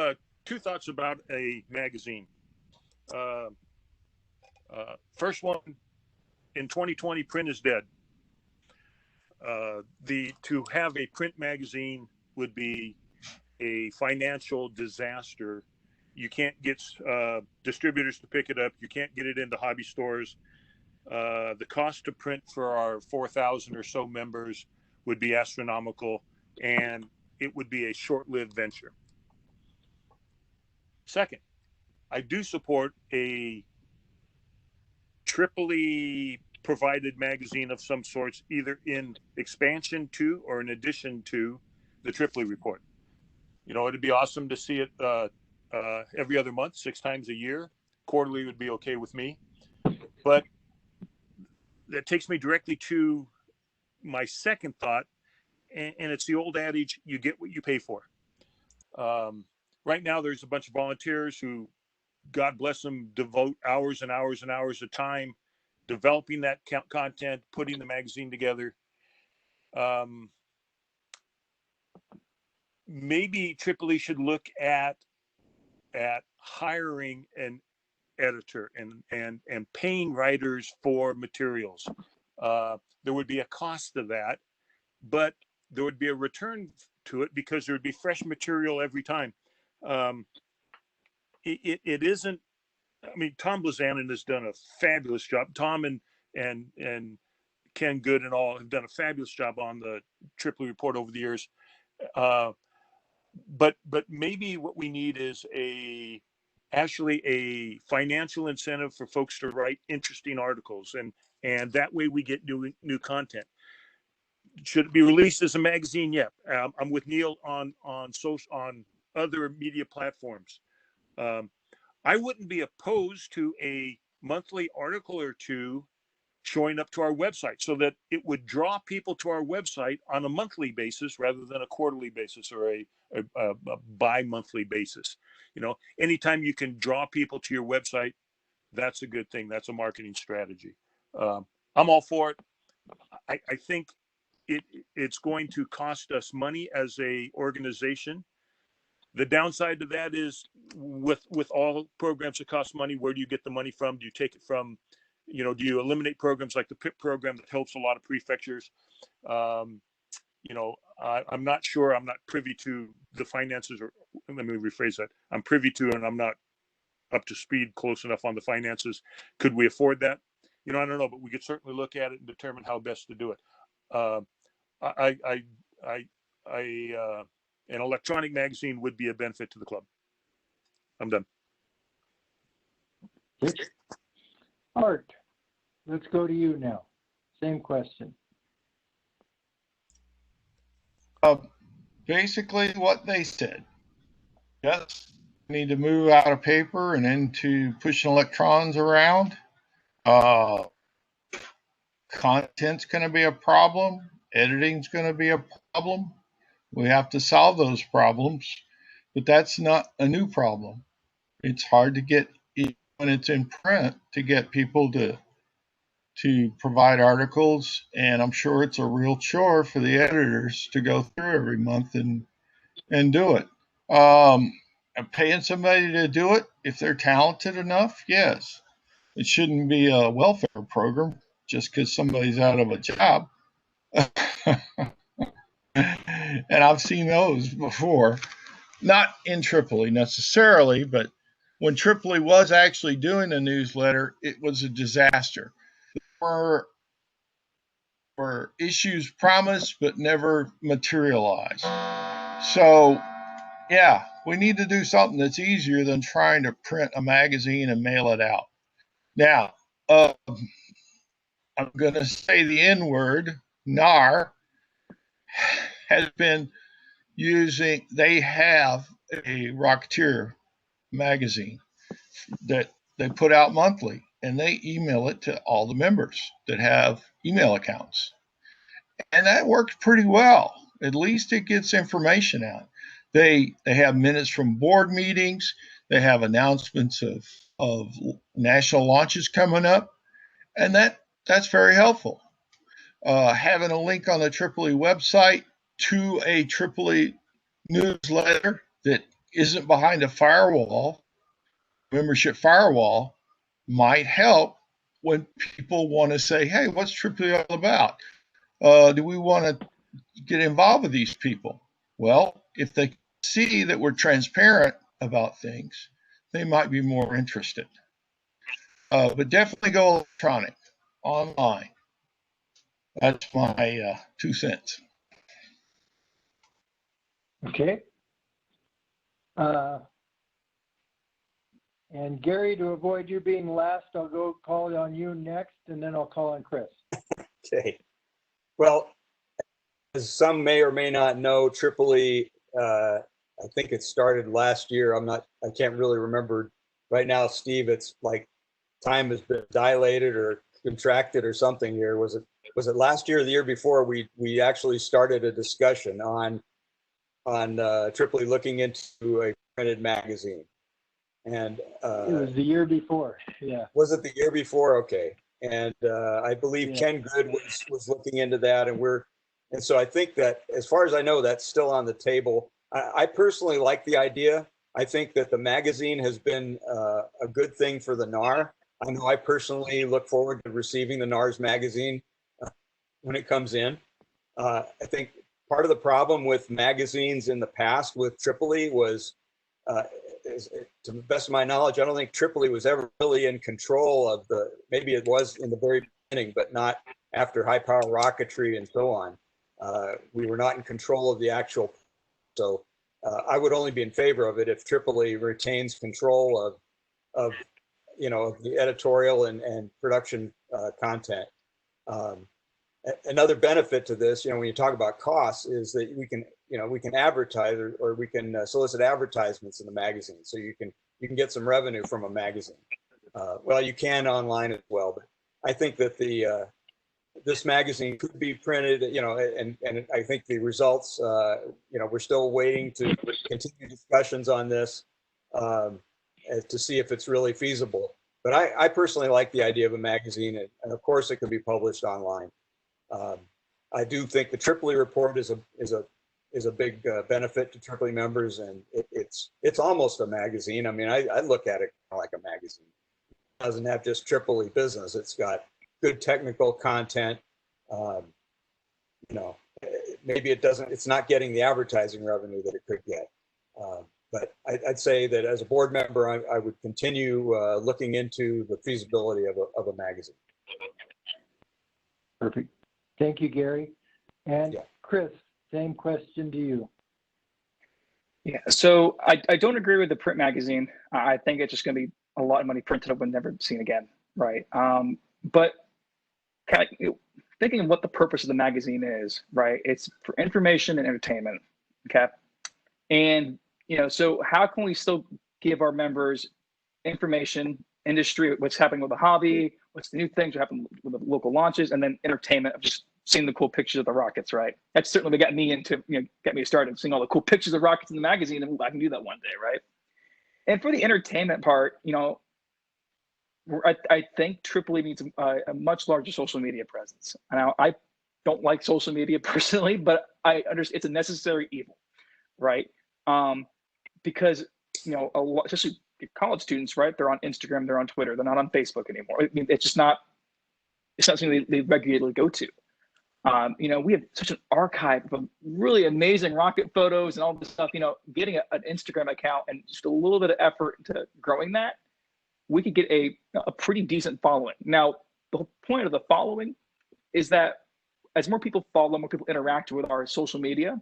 two thoughts about a magazine. First one, in 2020, print is dead. To have a print magazine would be a financial disaster. You can't get distributors to pick it up. You can't get it into hobby stores. The cost to print for our 4,000 or so members would be astronomical, and it would be a short-lived venture. Second, I do support a Tripoli provided magazine of some sorts, either in expansion to or in addition to the Tripoli report. You know, it'd be awesome to see it every other month, 6 times a year. Quarterly would be okay with me. But that takes me directly to my second thought, and it's the old adage, you get what you pay for. Right now, there's a bunch of volunteers who, God bless them, devote hours and hours and hours of time developing that content, putting the magazine together. Maybe Tripoli should look at hiring an editor and paying writers for materials. There would be a cost to that, but there would be a return to it because there would be fresh material every time. It isn't. I mean, Tom Blazanin has done a fabulous job. Tom and Ken Good and all have done a fabulous job on the Tripoli report over the years. But maybe what we need is actually a financial incentive for folks to write interesting articles, and that way we get new content. Should it be released as a magazine? Yeah, I'm with Neil on other media platforms. I wouldn't be opposed to a monthly article or two showing up to our website so that it would draw people to our website on a monthly basis rather than a quarterly basis or a bi-monthly basis. You know, anytime you can draw people to your website, that's a good thing. That's a marketing strategy. I'm all for it. I think it's going to cost us money as a organization. The downside to that is with all programs that cost money, where do you get the money from? Do you take it from, you know, do you eliminate programs like the PIP program that helps a lot of prefectures? You know, I'm not sure. I'm not privy to the finances, or let me rephrase that. I'm privy to, and I'm not up to speed close enough on the finances. Could we afford that? You know, I don't know, but we could certainly look at it and determine how best to do it. An electronic magazine would be a benefit to the club. I'm done. Art, let's go to you now. Same question. Basically what they said. Yes, we need to move out of paper and into pushing electrons around. Content's going to be a problem. Editing's going to be a problem. We have to solve those problems, but that's not a new problem. It's hard to get, when it's in print, to get people to provide articles, and I'm sure it's a real chore for the editors to go through every month and do it. Paying somebody to do it, if they're talented enough, yes. It shouldn't be a welfare program just because somebody's out of a job. And I've seen those before, not in Tripoli necessarily, but when Tripoli was actually doing a newsletter, it was a disaster. There were issues promised but never materialized. So, yeah, we need to do something that's easier than trying to print a magazine and mail it out. Now, I'm going to say the N word, NAR, has been using, they have a Rocketeer magazine that they put out monthly, and they email it to all the members that have email accounts. And that works pretty well. At least it gets information out. They have minutes from board meetings. They have announcements of national launches coming up, and that's very helpful. Having a link on the Tripoli website to a Tripoli newsletter that isn't behind a firewall, membership firewall, might help when people want to say, hey, what's Tripoli all about? Do we want to get involved with these people? Well, if they see that we're transparent about things, they might be more interested. But definitely go electronic, online. That's my 2 cents. Okay. And Gary, to avoid you being last, I'll go call on you next, and then I'll call on Chris. Okay. Well, as some may or may not know, Tripoli, I think it started last year. I can't really remember right now, Steve. It's like time has been dilated or contracted or something here. Was it last year or the year before we actually started a discussion on Tripoli looking into a printed magazine? And it was the year before. Yeah. Was it the year before? Okay. And I believe Ken Good was looking into that, and so I think that, as far as I know, that's still on the table. I personally like the idea. I think that the magazine has been a good thing for the NAR. I know I personally look forward to receiving the NAR's magazine when it comes in. I think part of the problem with magazines in the past with Tripoli was, to the best of my knowledge, I don't think Tripoli was ever really in control of maybe it was in the very beginning, but not after High Power Rocketry and so on. We were not in control of the actual, so I would only be in favor of it if Tripoli retains control of the editorial and production content. Another benefit to this, when you talk about costs, is that we can advertise or we can solicit advertisements in the magazine, so you can get some revenue from a magazine. Well, you can online as well, but I think that this magazine could be printed, and I think the results, we're still waiting to continue discussions on this to see if it's really feasible. But I personally like the idea of a magazine, and of course it can be published online. I do think the Tripoli report is a big benefit to Tripoli members, and it's almost a magazine. I mean, I look at it like a magazine. It doesn't have just Tripoli business. It's got good technical content. Maybe it's not getting the advertising revenue that it could get. But I'd say that as a board member, I would continue looking into the feasibility of a magazine. Perfect. Thank you, Gary. And Chris, same question to you. Yeah, so I don't agree with the print magazine. I think it's just going to be a lot of money printed up and never seen again, right? But thinking of what the purpose of the magazine is, right? It's for information and entertainment, okay? And, so how can we still give our members information, industry, what's happening with the hobby, what's the new things that happen with the local launches, and then entertainment of just seeing the cool pictures of the rockets, right? That's certainly got me get me started, seeing all the cool pictures of rockets in the magazine, and I can do that one day, right? And for the entertainment part, I think Tripoli needs a much larger social media presence. Now, I don't like social media personally, but I understand it's a necessary evil, right? Because a lot, especially college students, right? They're on Instagram, they're on Twitter, they're not on Facebook anymore. I mean, it's not something they regularly go to. We have such an archive of really amazing rocket photos and all this stuff. Getting an Instagram account and just a little bit of effort into growing that, we could get a pretty decent following. Now, the whole point of the following is that as more people follow, more people interact with our social media,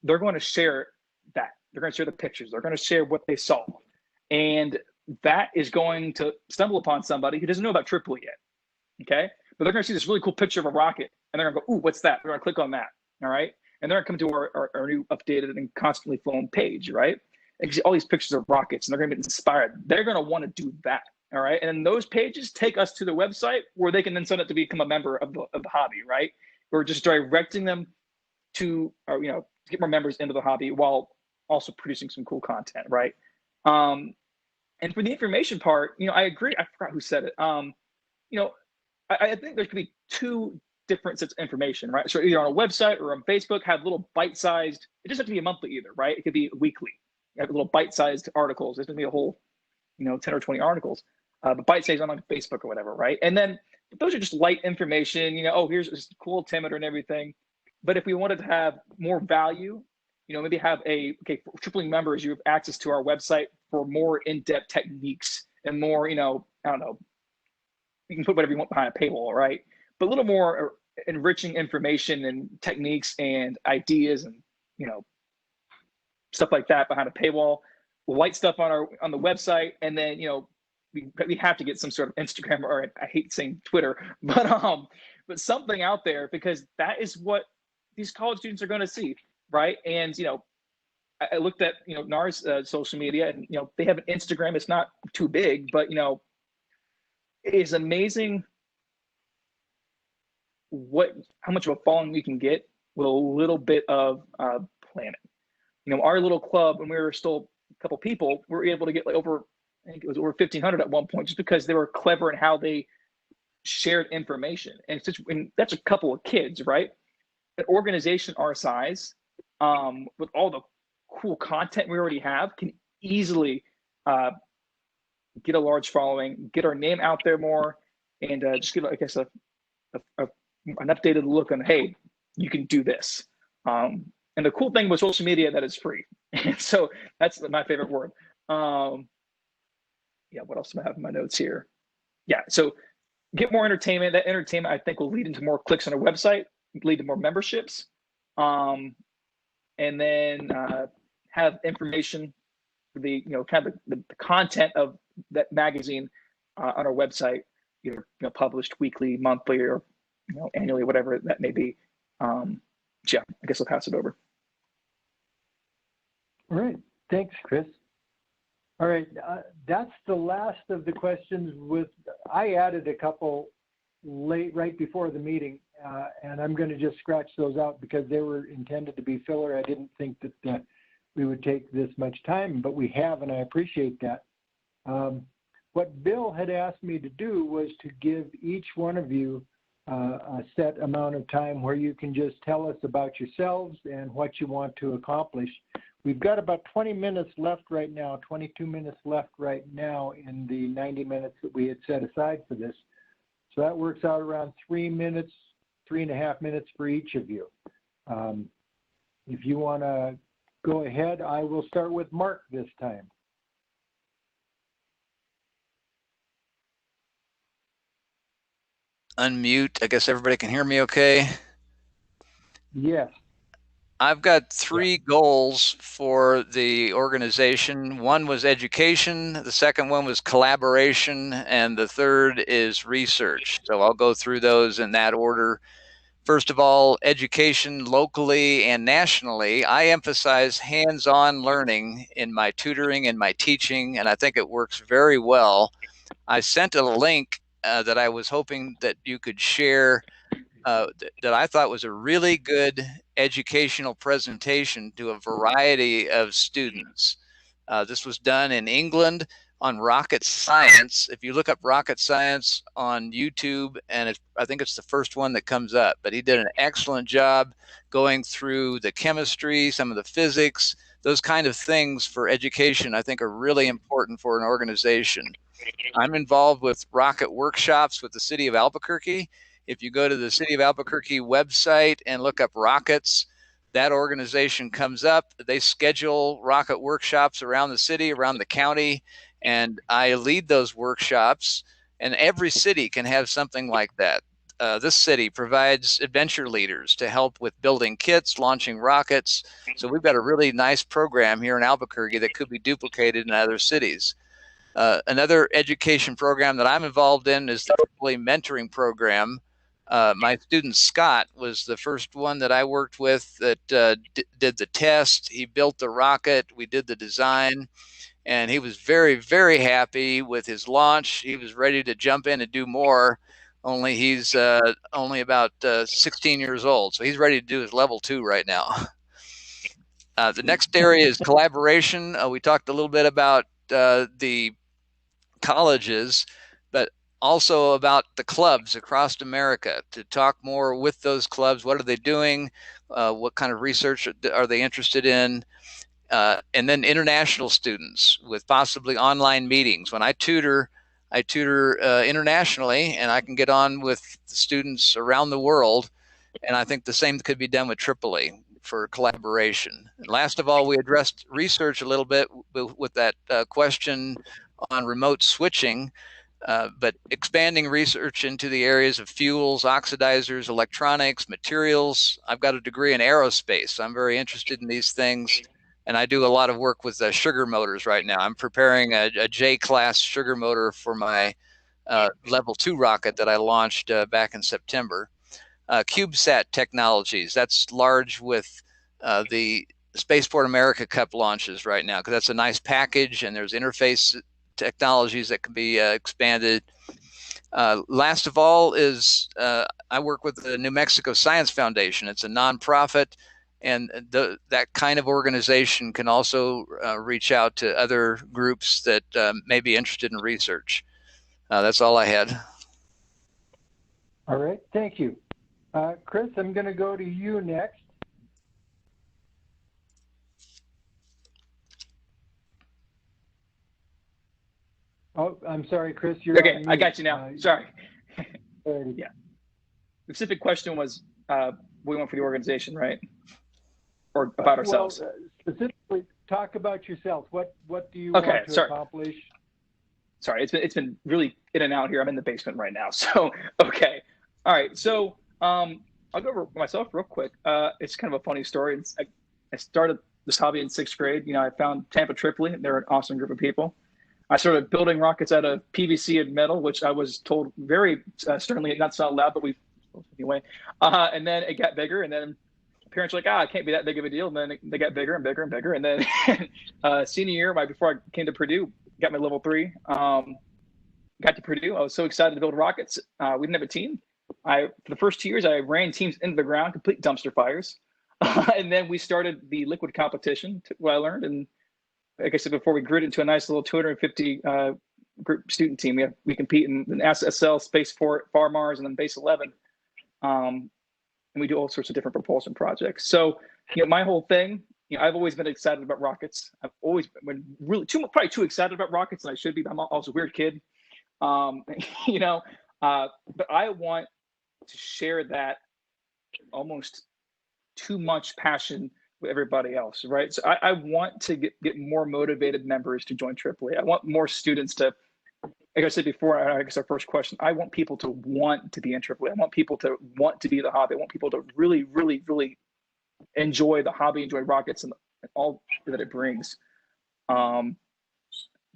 they're going to share that. They're going to share the pictures. They're going to share what they saw. And that is going to stumble upon somebody who doesn't know about Tripoli yet, okay? But they're going to see this really cool picture of a rocket, and they're going to go, ooh, what's that? They're going to click on that, all right? And they're going to come to our new updated and constantly flowing page, right? And see all these pictures of rockets, and they're going to get inspired. They're going to want to do that, all right? And then those pages take us to the website where they can then sign up to become a member of the hobby, right? We're just directing them to get more members into the hobby while also producing some cool content, right? And for the information part, I agree. I forgot who said it. I think there could be two different sets of information, right? So either on a website or on Facebook, have little bite-sized. It doesn't have to be a monthly either, right? It could be weekly. You have little bite-sized articles. There's gonna be a whole, 10 or 20 articles, but bite-sized on like Facebook or whatever, right? And then those are just light information. Here's this cool altimeter and everything. But if we wanted to have more value, maybe have for Tripoli members, you have access to our website for more in-depth techniques and more, I don't know, you can put whatever you want behind a paywall, right? But a little more enriching information and techniques and ideas and, stuff like that behind a paywall, light stuff on the website. And then, we have to get some sort of Instagram, or I hate saying Twitter, but something out there, because that is what these college students are going to see. Right. And, I looked at, NAR's social media, and, they have an Instagram. It's not too big, but, it is amazing how much of a following we can get with a little bit of planning. Our little club, when we were still a couple people, we were able to get I think it was over 1,500 at one point, just because they were clever in how they shared information. And that's a couple of kids, right? An organization our size, with all the cool content we already have, can easily get a large following, get our name out there more, and just give, I guess, an updated look on, hey, you can do this. And the cool thing with social media, that it's free. And so that's my favorite word. What else do I have in my notes here? Yeah, so get more entertainment. That entertainment, I think, will lead into more clicks on our website, lead to more memberships, and then have information for the kind of the content of that magazine on our website, either published weekly, monthly, or annually, whatever that may be. Yeah, I guess I'll pass it over. All right, thanks, Chris. All right, that's the last of the questions. I added a couple right before the meeting, and I'm going to just scratch those out because they were intended to be filler. I didn't think that we would take this much time, but we have, and I appreciate that. What Bill had asked me to do was to give each one of you a set amount of time where you can just tell us about yourselves and what you want to accomplish. We've got about 20 minutes left right now, 22 minutes left right now in the 90 minutes that we had set aside for this. So that works out around 3 minutes, 3.5 minutes for each of you. If you want to go ahead, I will start with Mark this time. Unmute. I guess everybody can hear me okay? Yes. I've got 3 goals for the organization. One was education, the second one was collaboration, and the third is research. So I'll go through those in that order. First of all, education locally and nationally. I emphasize hands-on learning in my tutoring and my teaching, and I think it works very well. I sent a link that I was hoping that you could share that I thought was a really good educational presentation to a variety of students. This was done in England on rocket science. If you look up rocket science on YouTube, and I think it's the first one that comes up, but he did an excellent job going through the chemistry, some of the physics, those kind of things for education I think are really important for an organization. I'm involved with rocket workshops with the city of Albuquerque. If you go to the City of Albuquerque website and look up rockets, that organization comes up. They schedule rocket workshops around the city, around the county, and I lead those workshops, and every city can have something like that. This city provides adventure leaders to help with building kits, launching rockets. So we've got a really nice program here in Albuquerque that could be duplicated in other cities. Another education program that I'm involved in is the Tripoli mentoring program. My student Scott was the first one that I worked with that did the test. He built the rocket. We did the design, and he was very, very happy with his launch. He was ready to jump in and do more. Only he's only about 16 years old, so he's ready to do his level 2 right now. The next area is collaboration. We talked a little bit about the colleges, but also about the clubs across America, to talk more with those clubs. What are they doing? What kind of research are they interested in? And then international students with possibly online meetings. When I tutor internationally, and I can get on with students around the world. And I think the same could be done with Tripoli for collaboration. And last of all, we addressed research a little bit with that question on remote switching, but expanding research into the areas of fuels, oxidizers, electronics, materials. I've got a degree in aerospace. I'm very interested in these things. And I do a lot of work with sugar motors right now. I'm preparing a J-class sugar motor for my level 2 rocket that I launched back in September. CubeSat technologies, that's large with the Spaceport America Cup launches right now, because that's a nice package, and there's interface technologies that can be expanded. Last of all is I work with the New Mexico Science Foundation. It's a nonprofit, and that kind of organization can also reach out to other groups that may be interested in research. That's all I had. All right, thank you. Chris, I'm going to go to you next. Oh, I'm sorry, Chris. You're okay. I got you now. Sorry. Yeah. The specific question was, we went for the organization, right? Or about ourselves? Well, specifically, talk about yourself. What do you want to accomplish? Sorry, it's been really in and out here. I'm in the basement right now. So, okay. All right. So, I'll go over myself real quick. It's kind of a funny story. I started this hobby in 6th grade. You know, I found Tampa Tripoli. They're an awesome group of people. I started building rockets out of PVC and metal, which I was told very sternly, not so loud, but anyway. And then it got bigger, and then parents were like, it can't be that big of a deal. And then they got bigger and bigger and bigger. And then senior year, right before I came to Purdue, got my level 3. Got to Purdue. I was so excited to build rockets. We didn't have a team. For the first 2 years, I ran teams into the ground, complete dumpster fires. And then we started the liquid competition, what I learned. And like I said before, we grew it into a nice little 250 group student team. We compete in SSL, Spaceport, Far Mars, and then Base 11. And we do all sorts of different propulsion projects. So, you know, my whole thing, you know, I've always been excited about rockets. I've always been really probably too excited about rockets than I should be. I'm also a weird kid, you know. But I want to share that almost too much passion with everybody else, right? So I want to get more motivated members to join Tripoli. I want more students to, like I said before, I guess our first question, I want people to want to be in Tripoli. I want people to want to be the hobby. I want people to really, really, really enjoy the hobby, enjoy rockets and all that it brings. So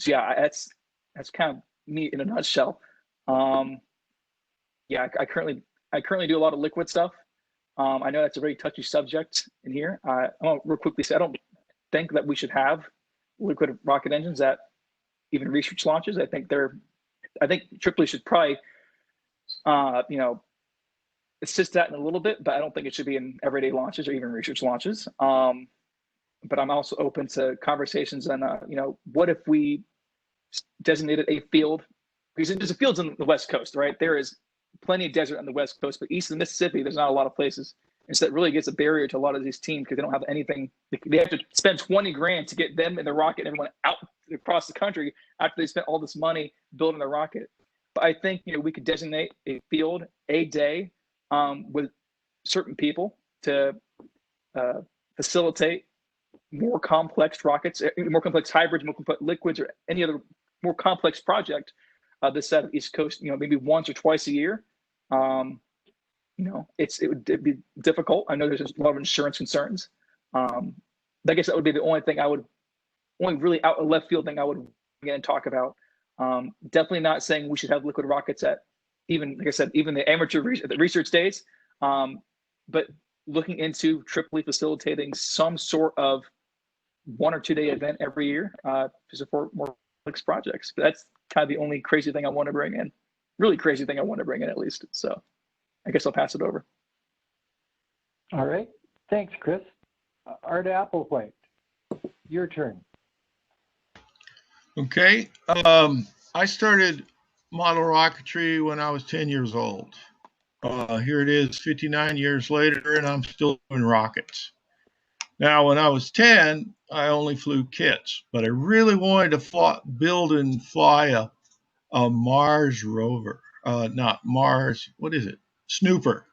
yeah, that's kind of me in a nutshell. Yeah, I currently do a lot of liquid stuff. I know that's a very touchy subject in here. I want to real quickly say I don't think that we should have liquid rocket engines at even research launches. I think Tripoli should probably, you know, assist that in a little bit, but I don't think it should be in everyday launches or even research launches. But I'm also open to conversations on, you know, what if we designated a field? Because there's fields on the West Coast, right? There is plenty of desert on the West Coast, but east of the Mississippi, there's not a lot of places. And so that really gets a barrier to a lot of these teams because they don't have anything. They have to spend 20 grand to get them and the rocket and everyone out across the country after they spent all this money building the rocket. But I think, you know, we could designate a field, a day with certain people to facilitate more complex rockets, more complex hybrids, more complex liquids, or any other more complex project this side of the East Coast, you know, maybe once or twice a year. You know, it would be difficult. I know there's a lot of insurance concerns. I guess that would be the only thing only really out of left field thing I would again talk about. Definitely not saying we should have liquid rockets at even, like I said, even the amateur research days. But looking into Tripoli facilitating some sort of 1 or 2 day event every year to support more complex projects. But that's kind of the only crazy thing I want to bring in. Really crazy thing I want to bring in at least. So I guess I'll pass it over. All right. Thanks, Chris. Art Applewhite, your turn. Okay. I started model rocketry when I was 10 years old. Here it is 59 years later, and I'm still doing rockets. Now, when I was 10, I only flew kits, but I really wanted to build and fly a Mars rover. Not Mars, what is it? Snooper.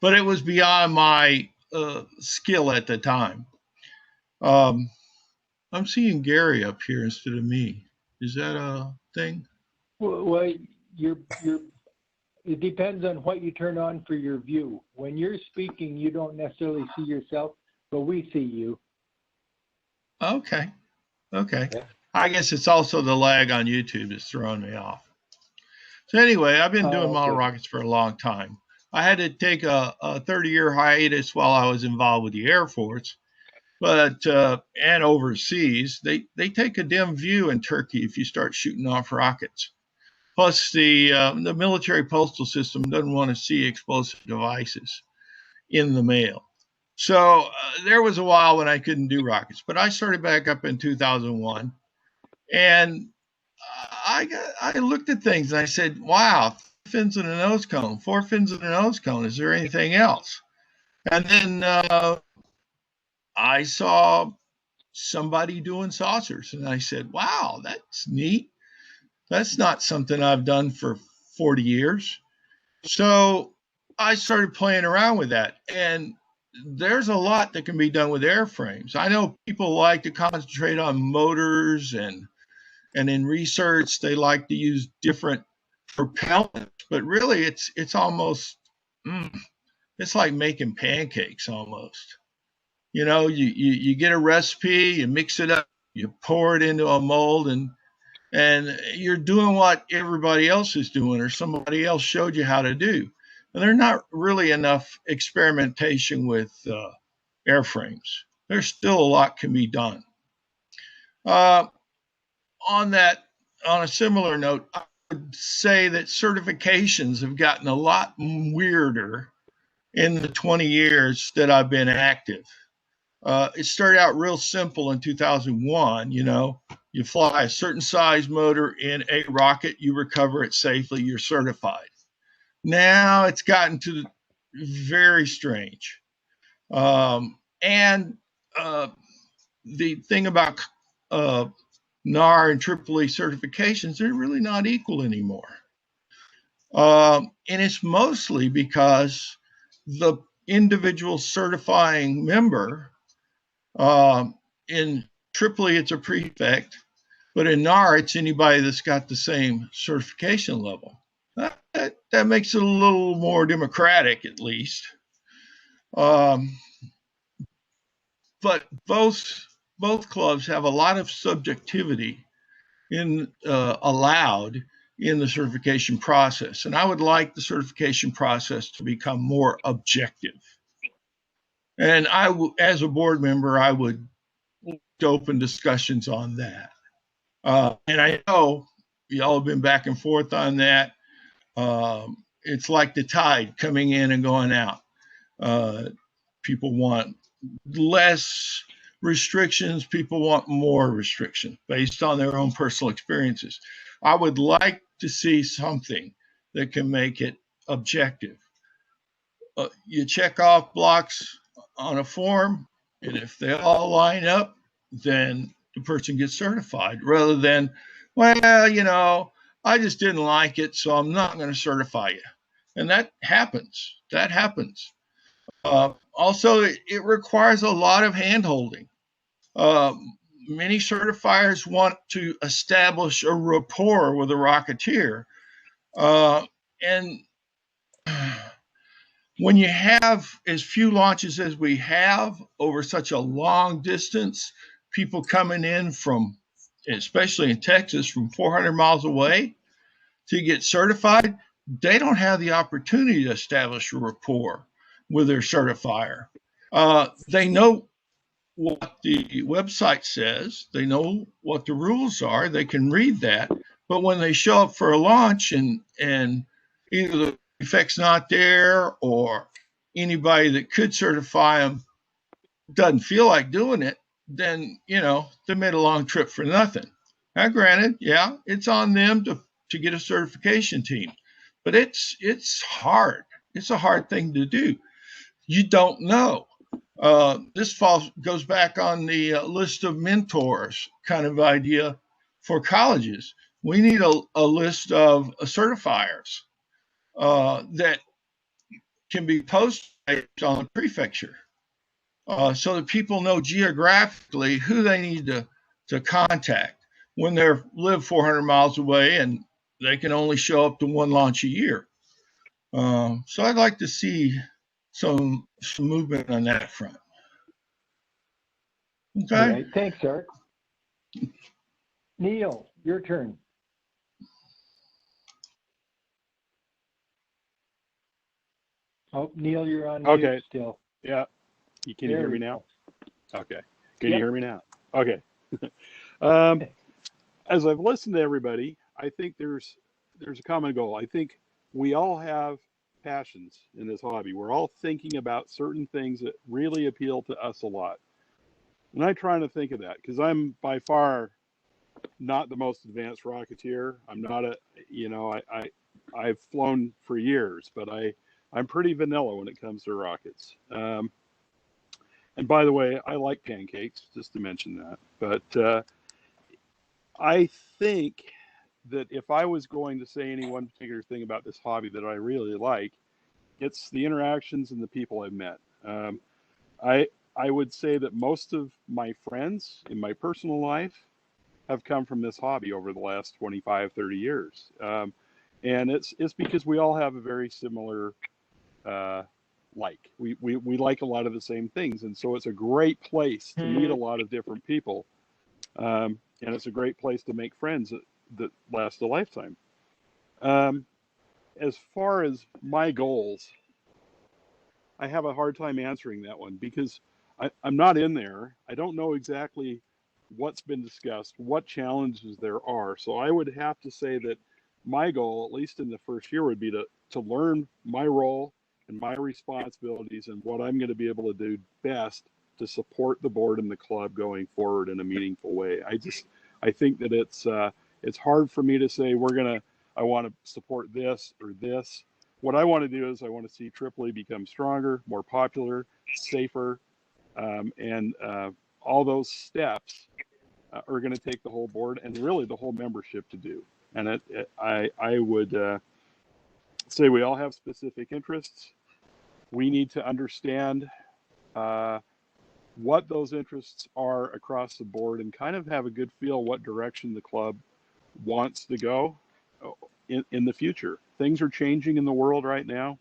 But it was beyond my skill at the time. I'm seeing Gary up here instead of me. Is that a thing? Well, it depends on what you turn on for your view. When you're speaking, you don't necessarily see yourself, but we see you. Okay. Okay. Yeah. I guess it's also the lag on YouTube that's throwing me off. So anyway, I've been doing model rockets for a long time. I had to take a 30-year hiatus while I was involved with the Air Force, but and overseas, they take a dim view in Turkey if you start shooting off rockets. Plus, the military postal system doesn't want to see explosive devices in the mail. So there was a while when I couldn't do rockets, but I started back up in 2001, and I looked at things and I said, "Wow, fins and a nose cone, 4 fins and a nose cone. Is there anything else?" And then I saw somebody doing saucers, and I said, "Wow, that's neat. That's not something I've done for 40 years." So I started playing around with that, and there's a lot that can be done with airframes. I know people like to concentrate on motors, and in research they like to use different propellants, but really it's almost it's like making pancakes almost. You get a recipe, you mix it up, you pour it into a mold, and you're doing what everybody else is doing or somebody else showed you how to do. And there's not really enough experimentation with airframes. There's still a lot can be done. Uh, on a similar note, I would say that certifications have gotten a lot weirder in the 20 years that I've been active. It started out real simple in 2001. You fly a certain size motor in a rocket, you recover it safely, you're certified. Now it's gotten to very strange. And the thing about NAR and Tripoli certifications, they're really not equal anymore. And it's mostly because the individual certifying member, in Tripoli, it's a prefect, but in NAR, it's anybody that's got the same certification level. That makes it a little more democratic, at least. But both clubs have a lot of subjectivity allowed in the certification process, and I would like the certification process to become more objective. And as a board member, I would open discussions on that. And I know y'all have been back and forth on that. It's like the tide coming in and going out. People want less restrictions. People want more restrictions based on their own personal experiences. I would like to see something that can make it objective. You check off blocks on a form, and if they all line up, then the person gets certified, rather than, well, I just didn't like it, so I'm not going to certify you. And that happens. Also, it requires a lot of hand-holding. Many certifiers want to establish a rapport with a rocketeer. And when you have as few launches as we have over such a long distance, people coming in from, especially in Texas, from 400 miles away to get certified, they don't have the opportunity to establish a rapport with their certifier. They know what the website says, they know what the rules are, they can read that, but when they show up for a launch and either the effect's not there or anybody that could certify them doesn't feel like doing it, then they made a long trip for nothing. Now, granted, yeah, it's on them to get a certification team, but it's hard. It's a hard thing to do. You don't know. This goes back on the list of mentors kind of idea for colleges. We need a list of certifiers that can be posted on the prefecture so that people know geographically who they need to contact when they live 400 miles away and they can only show up to one launch a year. So I'd like to see some movement on that front. Okay. All right. Thanks, Art. Neil, your turn. Oh, Neil, you're on Okay. mute still. Yeah. Can you There hear me we now? go. Okay. Can you Yep. hear me now? Okay. As I've listened to everybody, I think there's a common goal. I think we all have passions in this hobby. We're all thinking about certain things that really appeal to us a lot. And I'm trying to think of that because I'm by far not the most advanced rocketeer. I'm not I've flown for years, but I'm pretty vanilla when it comes to rockets. And by the way, I like pancakes, just to mention that. But I think that if I was going to say any one particular thing about this hobby that I really like, it's the interactions and the people I've met. I would say that most of my friends in my personal life have come from this hobby over the last 25, 30 years. And it's because we all have a very similar we like a lot of the same things, and so it's a great place to meet a lot of different people, and it's a great place to make friends that last a lifetime. As far as my goals, I have a hard time answering that one because I'm not in there. I don't know exactly what's been discussed, what challenges there are. So I would have to say that my goal, at least in the first year, would be to learn my role and my responsibilities and what I'm going to be able to do best to support the board and the club going forward in a meaningful way. I think that it's hard for me to say I want to support this or this. What I want to do is I want to see Tripoli become stronger, more popular, safer, and all those steps are going to take the whole board and really the whole membership to do. And I would say we all have specific interests. We need to understand what those interests are across the board and kind of have a good feel what direction the club wants to go in the future. Things are changing in the world right now.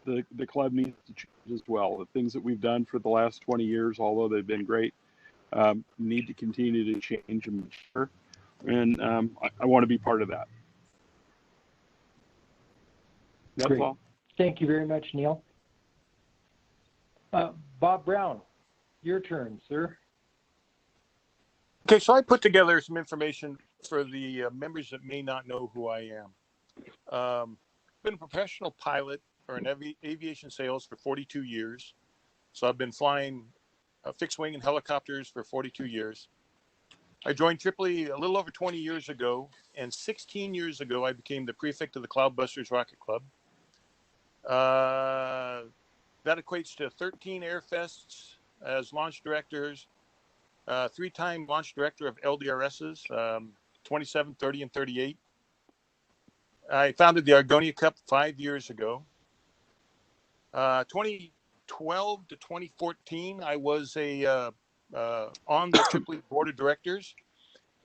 The club needs to change as well. The things that we've done for the last 20 years, although they've been great, need to continue to change and mature. And I want to be part of that. That's Great. all. Thank you very much, Neil. Bob Brown, your turn, sir. Okay, so I put together some information for the members that may not know who I am. Been a professional pilot or in aviation sales for 42 years. So I've been flying fixed wing and helicopters for 42 years. I joined Tripoli a little over 20 years ago, and 16 years ago, I became the prefect of the Cloudbusters Rocket Club. That equates to 13 airfests as launch directors, 3-time launch director of LDRSs, 27, 30, and 38. I founded the Argonia Cup 5 years ago. 2012 to 2014, I was on the Tripoli Board of Directors,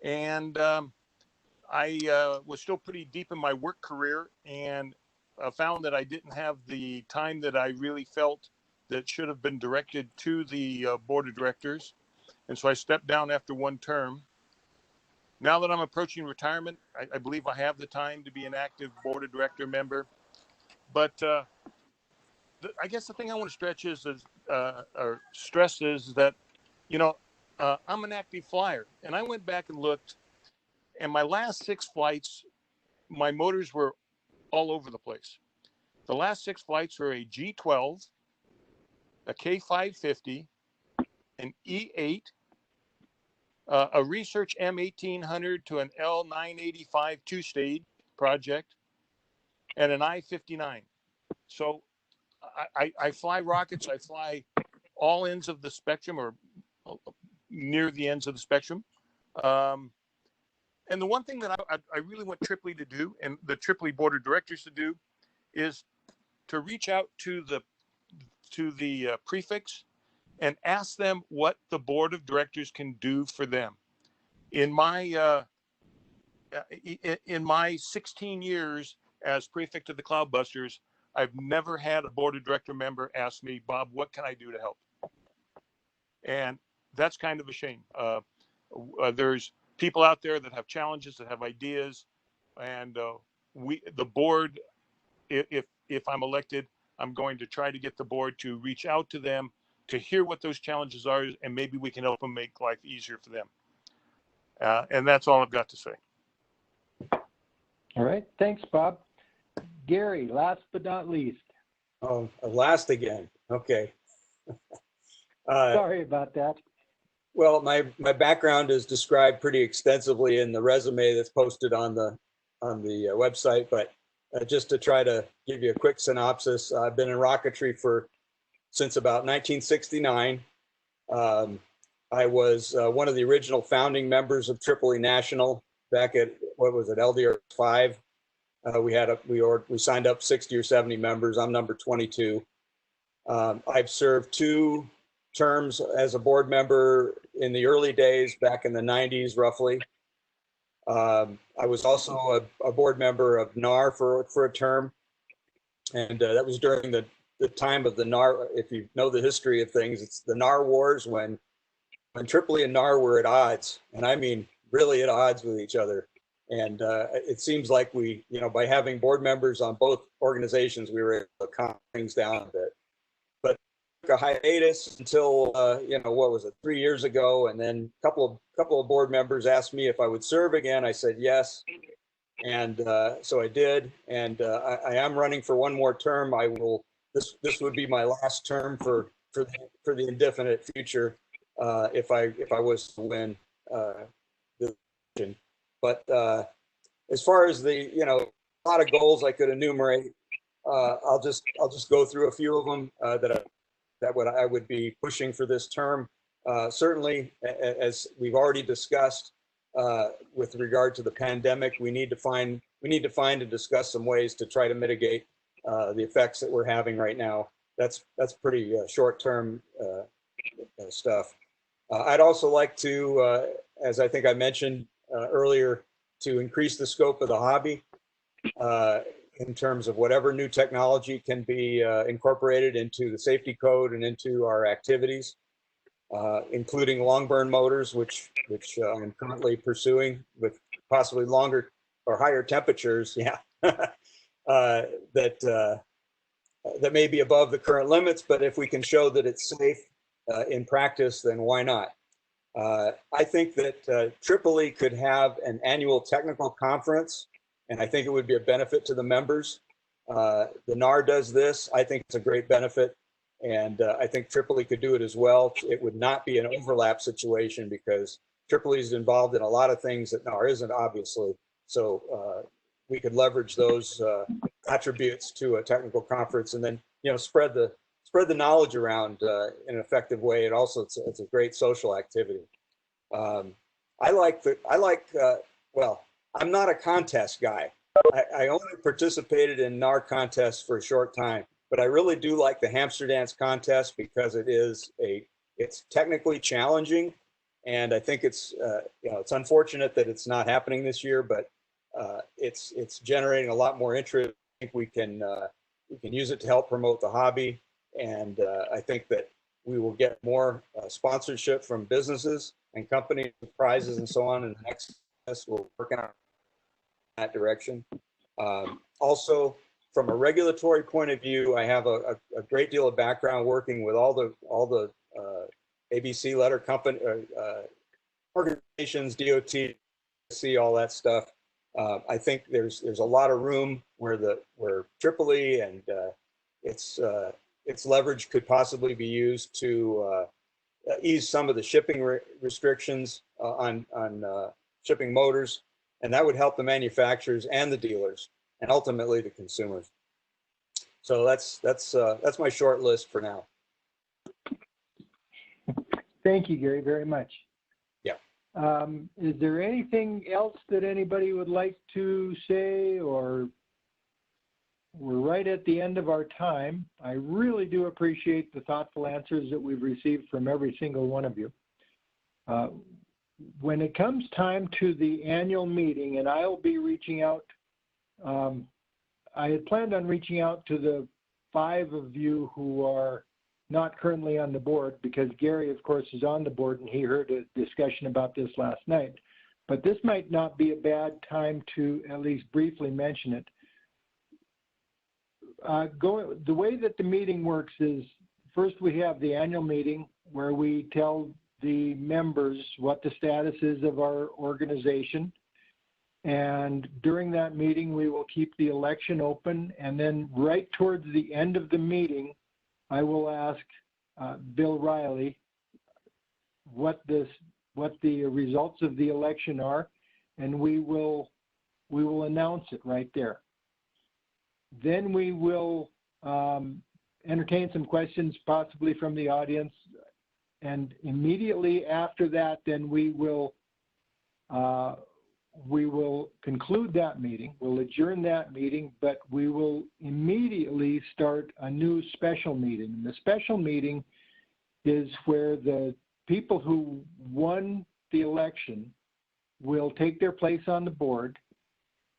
and I was still pretty deep in my work career, and found that I didn't have the time that I really felt that should have been directed to the Board of Directors, and so I stepped down after one term. Now that I'm approaching retirement, I believe I have the time to be an active Board of Director member, but I guess the thing I want to stress is that, I'm an active flyer, and I went back and looked, and my last 6 flights, my motors were all over the place. The last 6 flights were a G12, a K550, an E8, a research M1800 to an L985 two-stage project, and an I-59. So I fly rockets. I fly all ends of the spectrum, or near the ends of the spectrum. And the one thing that I really want Tripoli to do, and the Tripoli Board of Directors to do, is to reach out to the prefix and ask them what the Board of Directors can do for them. In my 16 years as prefect of the Cloudbusters, I've never had a Board of Director member ask me, Bob, what can I do to help? And that's kind of a shame. There's people out there that have challenges, that have ideas, and the board, if I'm elected, I'm going to try to get the board to reach out to them to hear what those challenges are, and maybe we can help them make life easier for them. And that's all I've got to say. All right. Thanks, Bob. Gary, last but not least. Oh, last again. Okay. Sorry about that. Well, my background is described pretty extensively in the resume that's posted on the website, but just to try to give you a quick synopsis, I've been in rocketry since about 1969. I was one of the original founding members of Tripoli National back at, what was it, LDR 5. We signed up 60 or 70 members. I'm number 22. I've served 2 terms as a board member in the early days, back in the 90s, roughly. I was also a board member of NAR for a term. And that was during the time of the NAR. If you know the history of things, it's the NAR wars, when Tripoli and NAR were at odds. And I mean, really at odds with each other. And it seems like we, by having board members on both organizations, we were able to calm things down a bit. But a hiatus until what was it, 3 years ago, and then a couple of board members asked me if I would serve again. I said yes, and so I did, and I am running for one more term. This would be my last term for the indefinite future, if I was to win the election. But as far as a lot of goals I could enumerate, I'll just go through a few of them that I would be pushing for this term. Certainly, as we've already discussed, with regard to the pandemic, we need to find and discuss some ways to try to mitigate the effects that we're having right now. That's pretty short-term stuff. I'd also like to, as I think I mentioned earlier, to increase the scope of the hobby in terms of whatever new technology can be incorporated into the safety code and into our activities, including long burn motors, which I'm currently pursuing with possibly longer or higher temperatures. Yeah, that may be above the current limits, but if we can show that it's safe in practice, then why not? I think that Tripoli could have an annual technical conference, and I think it would be a benefit to the members. The NAR does this. I think it's a great benefit, and I think Tripoli could do it as well. It would not be an overlap situation because Tripoli is involved in a lot of things that NAR isn't, obviously. So we could leverage those attributes to a technical conference, and then spread the knowledge around in an effective way. And also, it's a great social activity. Well, I'm not a contest guy. I only participated in NAR contests for a short time, but I really do like the hamster dance contest because it's technically challenging, and I think it's unfortunate that it's not happening this year, but it's generating a lot more interest. I think we can use it to help promote the hobby, and I think that we will get more sponsorship from businesses and companies, prizes, and so on. In the next test, we're working on that direction. Also, from a regulatory point of view, I have a great deal of background working with all the ABC letter company organizations, DOT, all that stuff. I think there's a lot of room where Tripoli and its leverage could possibly be used to ease some of the shipping restrictions on shipping motors, and that would help the manufacturers and the dealers, and ultimately the consumers. So that's my short list for now. Thank you, Gary, very much. Yeah. Is there anything else that anybody would like to say, or we're right at the end of our time? I really do appreciate the thoughtful answers that we've received from every single one of you. When it comes time to the annual meeting, and I'll be reaching out, I had planned on reaching out to the 5 of you who are not currently on the board, because Gary, of course, is on the board and he heard a discussion about this last night. But this might not be a bad time to at least briefly mention it. The way that the meeting works is, first we have the annual meeting where we tell the members what the status is of our organization. And during that meeting, we will keep the election open. And then right towards the end of the meeting, I will ask Bill Riley what the results of the election are, and we will announce it right there. Then we will entertain some questions, possibly from the audience, and immediately after that, then we will conclude that meeting. We'll adjourn that meeting, but we will immediately start a new special meeting. And the special meeting is where the people who won the election will take their place on the board,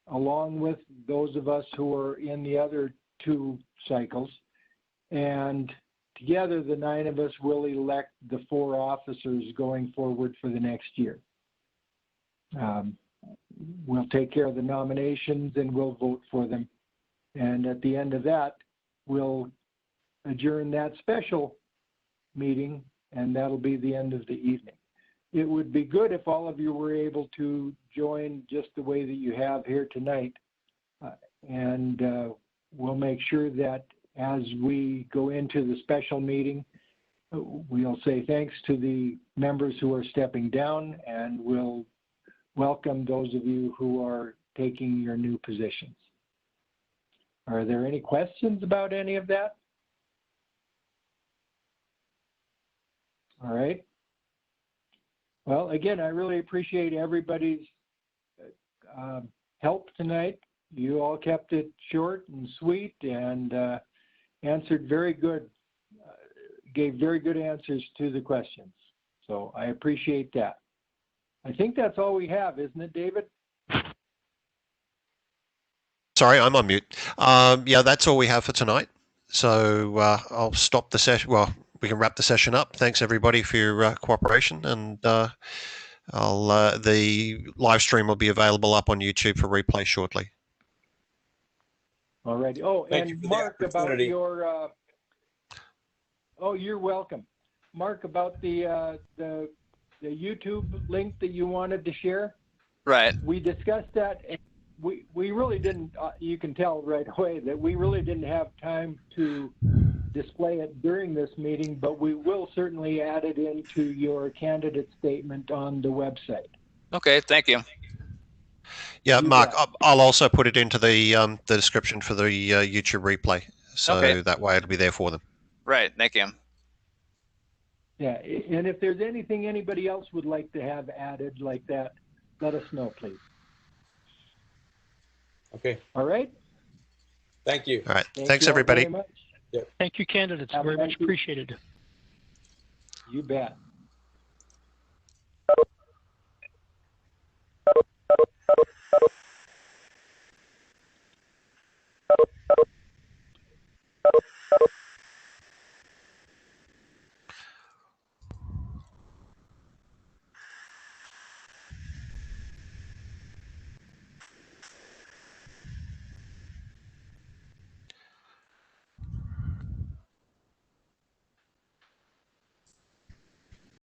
along with those of us who are in the other 2 cycles. And together, the 9 of us will elect the 4 officers going forward for the next year. We'll take care of the nominations and we'll vote for them. And at the end of that, we'll adjourn that special meeting, and that'll be the end of the evening. It would be good if all of you were able to join just the way that you have here tonight. And we'll make sure that as we go into the special meeting, we'll say thanks to the members who are stepping down, and we'll welcome those of you who are taking your new positions. Are there any questions about any of that? All right. Well, again, I really appreciate everybody's help tonight. You all kept it short and sweet and answered very good, gave very good answers to the questions. So I appreciate that. I think that's all we have, isn't it, David? Sorry, I'm on mute. Yeah, that's all we have for tonight. So I'll stop the session. Well, we can wrap the session up. Thanks everybody for your cooperation, and the live stream will be available up on YouTube for replay shortly. All righty. Oh, and Mark, about your oh, you're welcome. Mark, about the YouTube link that you wanted to share. Right. We discussed that. And we really didn't, you can tell right away that we really didn't have time to display it during this meeting, but we will certainly add it into your candidate statement on the website. Okay, thank you. Yeah, Mark, I'll also put it into the description for the YouTube replay, so that way it'll be there for them. Right, thank you. Yeah, and if there's anything anybody else would like to have added like that, let us know, please. Okay. All right. Thank you. All right. Thanks, everybody. Very much. Thank you, candidates. Very much appreciated. You bet.